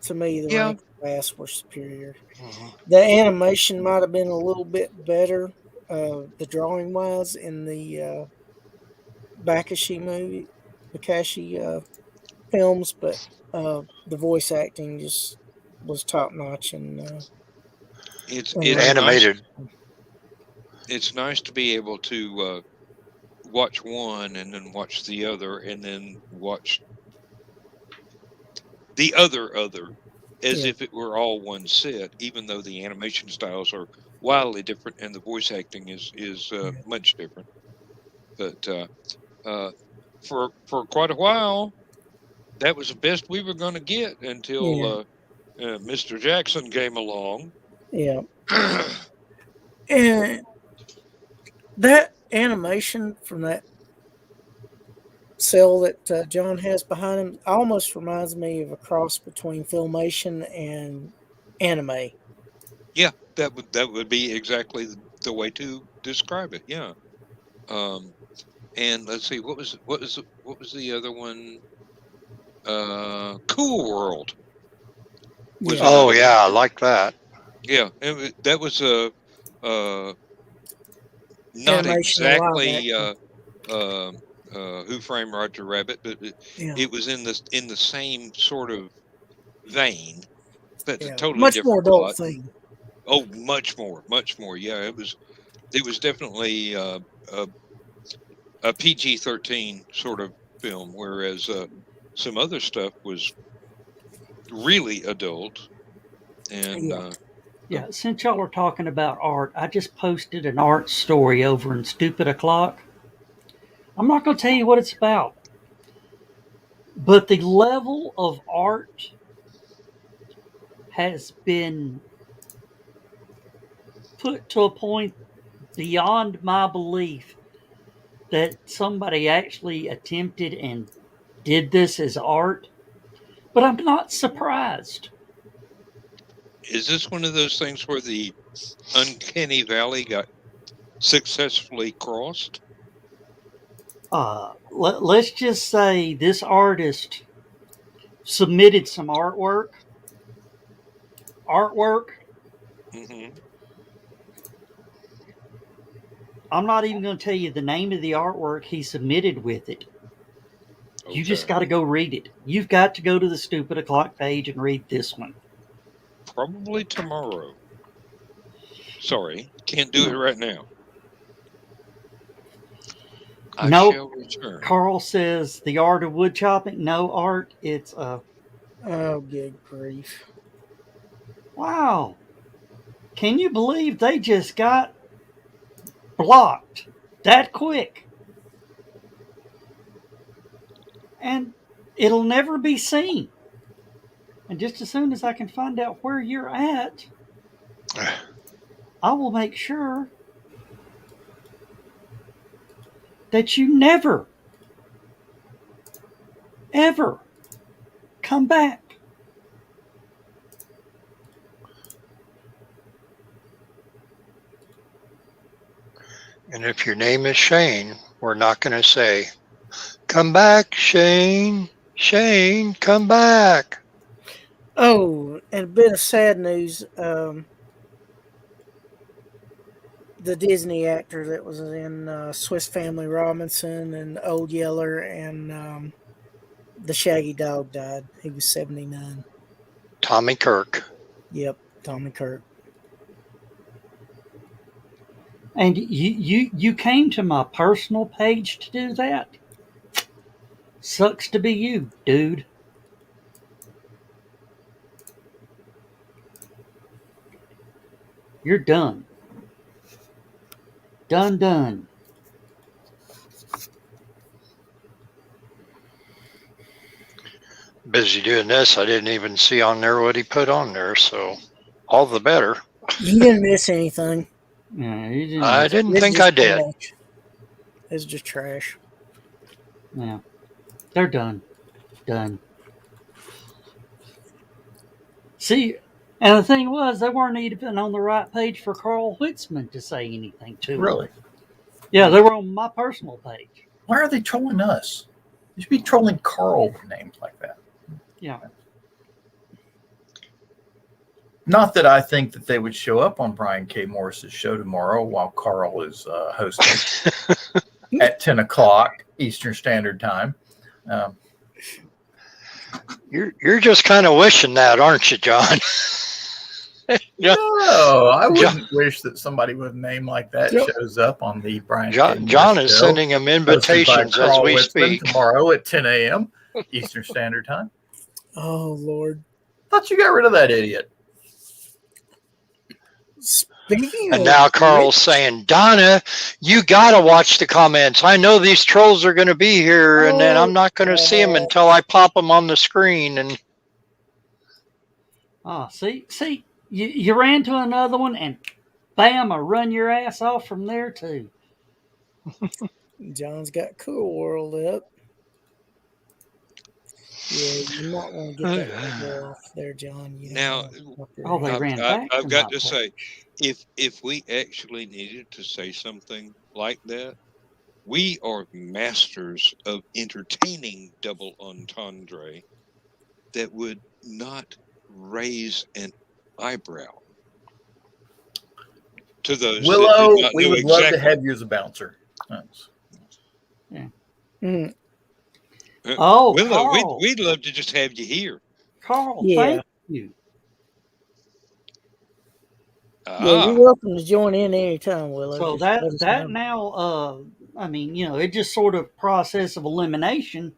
to me the Rankin Bass were superior. The animation might have been a little bit better, the drawing wise in the Bakshi movie, Makashi films, but the voice acting just was top notch. And It's animated. Nice. It's nice to be able to watch one and then watch the other and then watch the other as if it were all one set, even though the animation styles are wildly different and the voice acting is much different. But for quite a while, that was the best we were going to get until Mr. Jackson came along. Yeah. And that animation from that cell that John has behind him almost reminds me of a cross between Filmation and anime. Yeah, that would be exactly the way to describe it. Yeah. And let's see, what was the other one? Cool World. Oh yeah, I like that. Yeah, that was a not Animation exactly Who Framed Roger Rabbit, but it was in the same sort of vein, but a totally much different more adult plot. thing. Oh, much more. Yeah, it was definitely a PG-13 sort of film, whereas some other stuff was really adult. And yeah, since y'all are talking about art, I just posted an art story over in Stupid O'Clock. I'm not going to tell you what it's about, but the level of art has been put to a point beyond my belief that somebody actually attempted and did this as art, but I'm not surprised. is this one of those things where the uncanny valley got successfully crossed? Let's just say this artist submitted some artwork. Mm-hmm. I'm not even going to tell you the name of the artwork he submitted with it. Okay. You just got to go read it. You've got to go to the Stupid O'Clock page and read this one. Probably tomorrow. Sorry, can't do it right now. I shall return. Carl says the art of wood chopping. No art. It's a. Oh, good grief! Wow! Can you believe they just got blocked that quick? And it'll never be seen. And just as soon as I can find out where you're at, I will make sure that you never, ever come back. And if your name is Shane, we're not going to say, "Come back, Shane. Shane, come back." Oh, and a bit of sad news. The Disney actor that was in Swiss Family Robinson and Old Yeller and the Shaggy Dog died. He was 79. Tommy Kirk. Yep, Tommy Kirk. And you came to my personal page to do that? Sucks to be you, dude. You're done. Done. Busy doing this. I didn't even see on there what he put on there, so all the better. You didn't miss anything. Yeah, you didn't. I didn't think I did. Trash. It's just trash. Yeah. They're done. See, and the thing was, they weren't even on the right page for Carl Whitzman to say anything to. Really? Yeah, they were on my personal page. Why are they trolling us? You should be trolling Carl with names like that. Yeah. Not that I think that they would show up on Brian K. Morris's show tomorrow while Carl is hosting at 10 o'clock Eastern Standard Time. Um, You're just kind of wishing that, aren't you, John? no, I wouldn't wish that somebody with a name like that Yep. shows up on the Brian K. Morris John is Show, sending him hosted by invitations as Carl we Witzman speak. tomorrow at 10 a.m. Eastern Standard Time. Oh Lord. Thought you got rid of that idiot. Speaking And of now Carl's which, saying, Donna, you got to watch the comments. I know these trolls are going to be here, and then I'm not going to see them until I pop them on the screen. And See, you ran to another one, and bam, I run your ass off from there too. John's got Cool World up. Yeah, you might want to get that logo off there, John. You Now, they ran back. I've got to say, if we actually needed to say something like that, we are masters of entertaining double entendre that would not raise an eyebrow to those Willow, that did not we know would exactly. love to have you as a bouncer. Thanks. Mm. Oh, Willow, Carl. we'd love to just have you here. Carl, Yeah. thank you. Yeah, you're welcome to join in anytime, Willow. So Just let us that know. now, I mean, it just sort of process of elimination.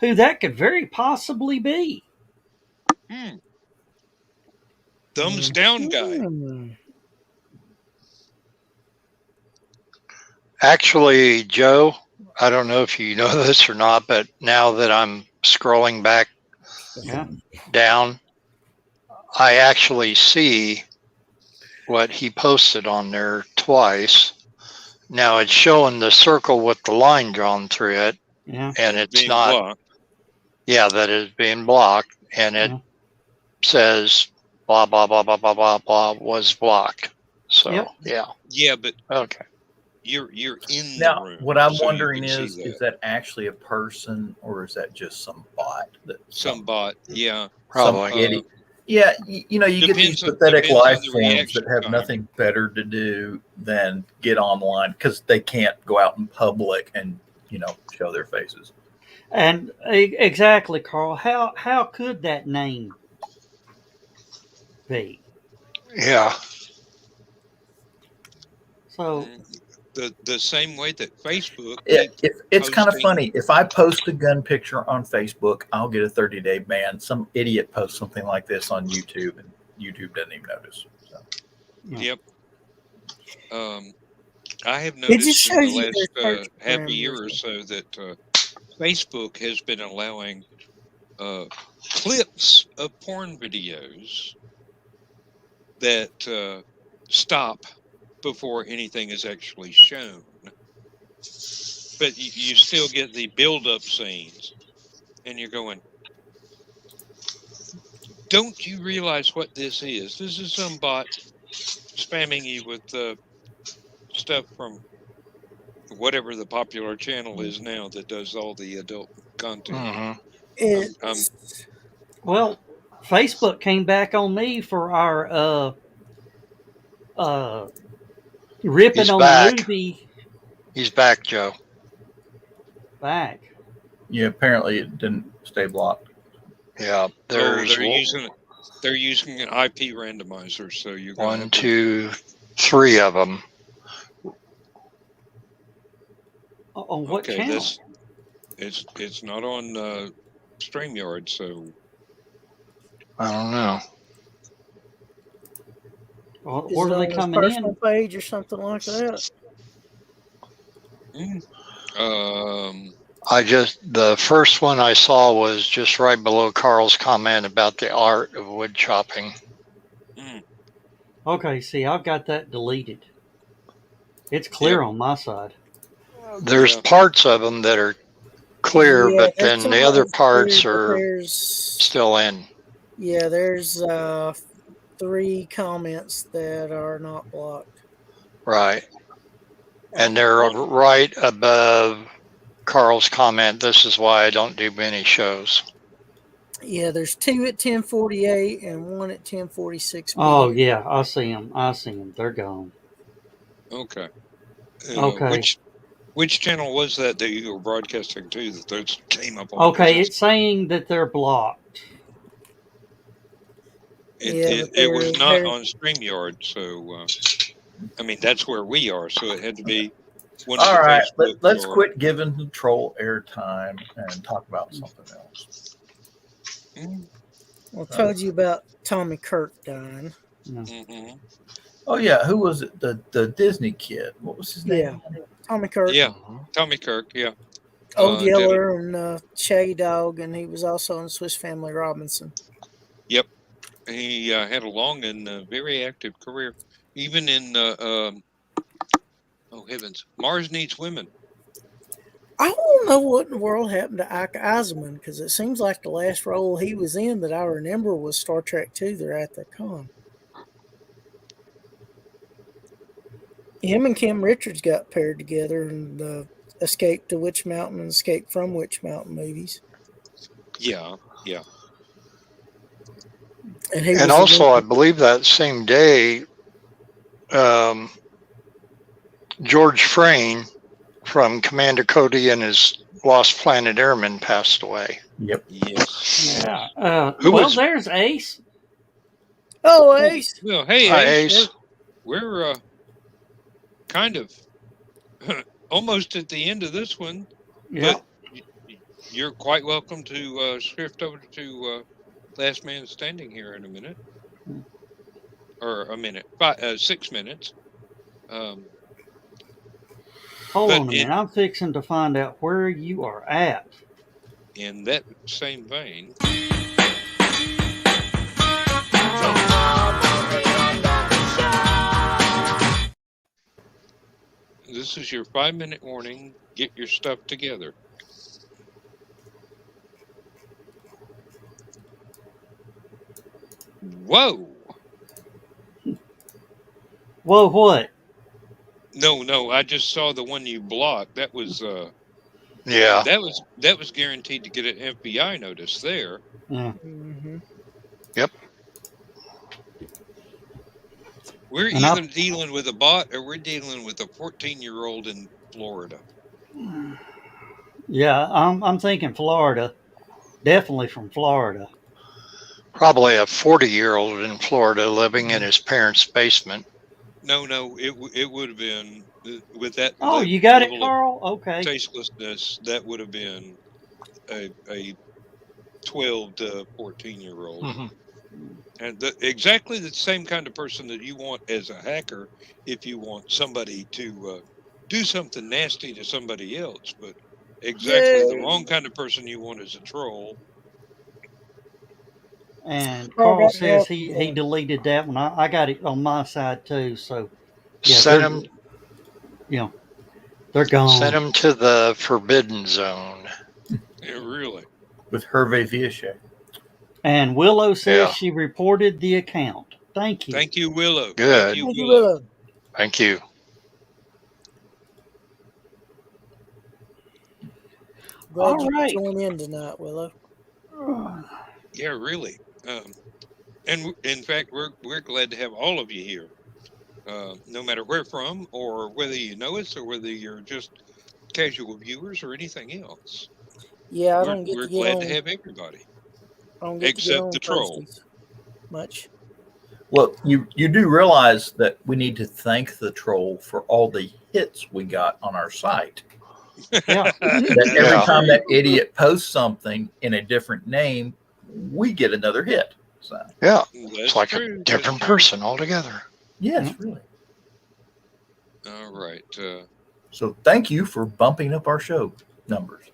Who that could very possibly be? Thumbs down guy. actually, Joe, I don't know if you know this or not, but now that I'm scrolling back down, I actually see what he posted on there twice. Now it's showing the circle with the line drawn through it, and it's Being not. blocked. Yeah, that is being blocked, and it says blah blah blah blah blah blah blah was blocked. So yeah, but okay, you're in Now, the room. what I'm so you wondering can is see that actually a person or is that just some bot? some bot? Yeah, probably. Some idiot. Yeah, you get these pathetic life forms that have nothing better to do than get online because they can't go out in public and show their faces. And exactly, Carl. How could that name be? Yeah. So the same way that Facebook. It's kind of funny. If I post a gun picture on Facebook, I'll get a 30-day ban. Some idiot posts something like this on YouTube, and YouTube doesn't even notice. So. Yep. I have noticed in the last half a year or so that Facebook has been allowing clips of porn videos that stop before anything is actually shown. But you still get the build-up scenes, and you're going, don't you realize what this is? This is some bot spamming you with stuff from whatever the popular channel is now that does all the adult content. Well, Facebook came back on me for our ripping on the movie. He's back, Joe. Back. Yeah, apparently it didn't stay blocked. Yeah, they're using an IP randomizer, so you're going 1, 2, 3 of them. On what channel? It's not on StreamYard, so I don't know. Well, where are they coming in? Page or something like that. The first one I saw was just right below Carl's comment about the art of wood chopping. Okay, see, I've got that deleted. It's clear on my side. There's parts of them that are clear, but then the other parts are still in. Yeah, there's 3 comments that are not blocked. Right. And they're right above Carl's comment, this is why I don't do many shows. Yeah, there's 2 at 1048 and 1 at 1046. Oh, yeah, I see them. They're gone. Okay. Okay. Which channel was that you were broadcasting to that those came up on? Okay, it's saying that they're blocked. It was not on StreamYard, so I mean that's where we are, so it had to be one of All the right, Facebook. let's quit giving the troll airtime and talk about something else. I told you about Tommy Kirk dying. Mm-hmm. Oh yeah, who was it? The Disney kid. What was his name? Tommy Kirk. Yeah, Tommy Kirk. Yeah. Old Yeller and Shaggy Dog, and he was also in Swiss Family Robinson. Yep, he had a long and very active career, even in oh heavens, Mars Needs Women. I don't know what in the world happened to Ike Eisenman, because it seems like the last role he was in that I remember was Star Trek II, The Wrath of Khan. Him and Kim Richards got paired together in the Escape to Witch Mountain and Escape from Witch Mountain movies. Yeah. And also, I believe that same day, George Frayne from Commander Cody and his Lost Planet Airmen passed away. Yep. Yes. Yeah. There's Ace. Oh, Ace. Well, hey, Hi, Ace. Ace. We're kind of almost at the end of this one. Yeah. But you're quite welcome to shift over to Last Man Standing here in a minute. Or a minute. 6 minutes. Hold on a minute. I'm fixing to find out where you are at. In that same vein. This is your 5-minute warning. Get your stuff together. Whoa. Whoa, what? No, I just saw the one you blocked. That was Yeah. That was guaranteed to get an FBI notice there. Yeah. Mm-hmm. Yep. We're either dealing with a bot or we're dealing with a 14-year-old in Florida. Yeah, I'm thinking Florida. Definitely from Florida. Probably a 40-year-old in Florida living in his parents' basement. No, it would have been with that. Oh, you got it, Carl? Okay. Tastelessness, that would have been a 12 to 14-year-old. Mm-hmm. And exactly the same kind of person that you want as a hacker if you want somebody to do something nasty to somebody else, but exactly the wrong kind of person you want as a troll. And Carl says he deleted that one. I got it on my side too. So yeah, send him. Yeah, they're gone. Send him to the forbidden zone. Yeah, really. With Hervé Villachet. And Willow says she reported the account. Thank you. Thank you, Willow. Good. Thank you, Willow. Thank you. Glad you joined in tonight, Willow. Yeah, really. And in fact, we're glad to have all of you here, no matter where from, or whether you know us, or whether you're just casual viewers or anything else. Yeah, I don't get we're to get glad on, to have everybody, except the troll. Much. Well, you do realize that we need to thank the troll for all the hits we got on our site. Yeah. That every time that idiot posts something in a different name, we get another hit. So yeah, it's like a different person altogether. Yes, really. All right. So thank you for bumping up our show numbers.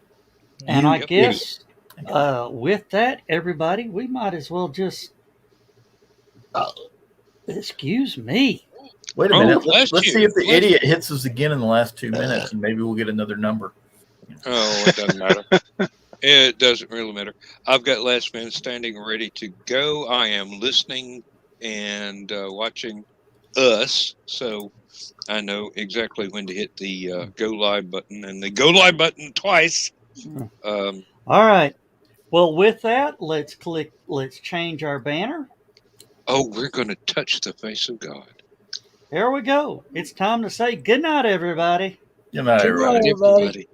And I guess with that, everybody, we might as well just. Excuse me. Wait a minute. Let's see if the idiot hits us again in the last 2 minutes, and maybe we'll get another number. Oh, it doesn't matter. It doesn't really matter. I've got Last Man Standing ready to go. I am listening and watching us, so I know exactly when to hit the go live button, and the go live button twice. All right. Well, with that, let's change our banner. Oh, we're going to touch the face of God. There we go. It's time to say good night, everybody. Good night, Good everybody. night, everybody.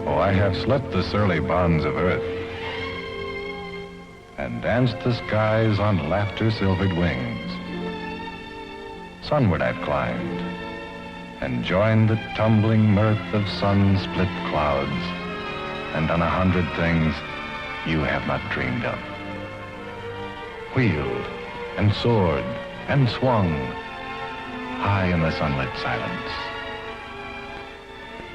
Oh, I have slit the surly bonds of earth and danced the skies on laughter-silvered wings. Sunward I've climbed and joined the tumbling mirth of sun-split clouds and done 100 things you have not dreamed of. Wheeled and soared and swung high in the sunlit silence.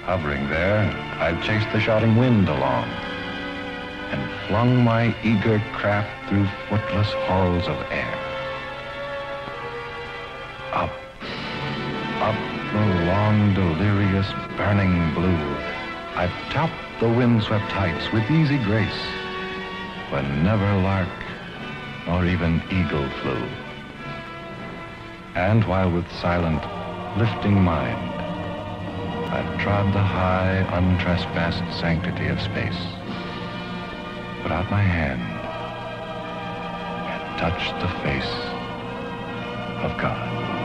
Hovering there, I've chased the shouting wind along and flung my eager craft through footless halls of air. Up, up the long, delirious, burning blue, I've topped the windswept heights with easy grace, when never lark nor even eagle flew. And while with silent, lifting mind, I've trod the high, untrespassed sanctity of space, put out my hand and touched the face of God.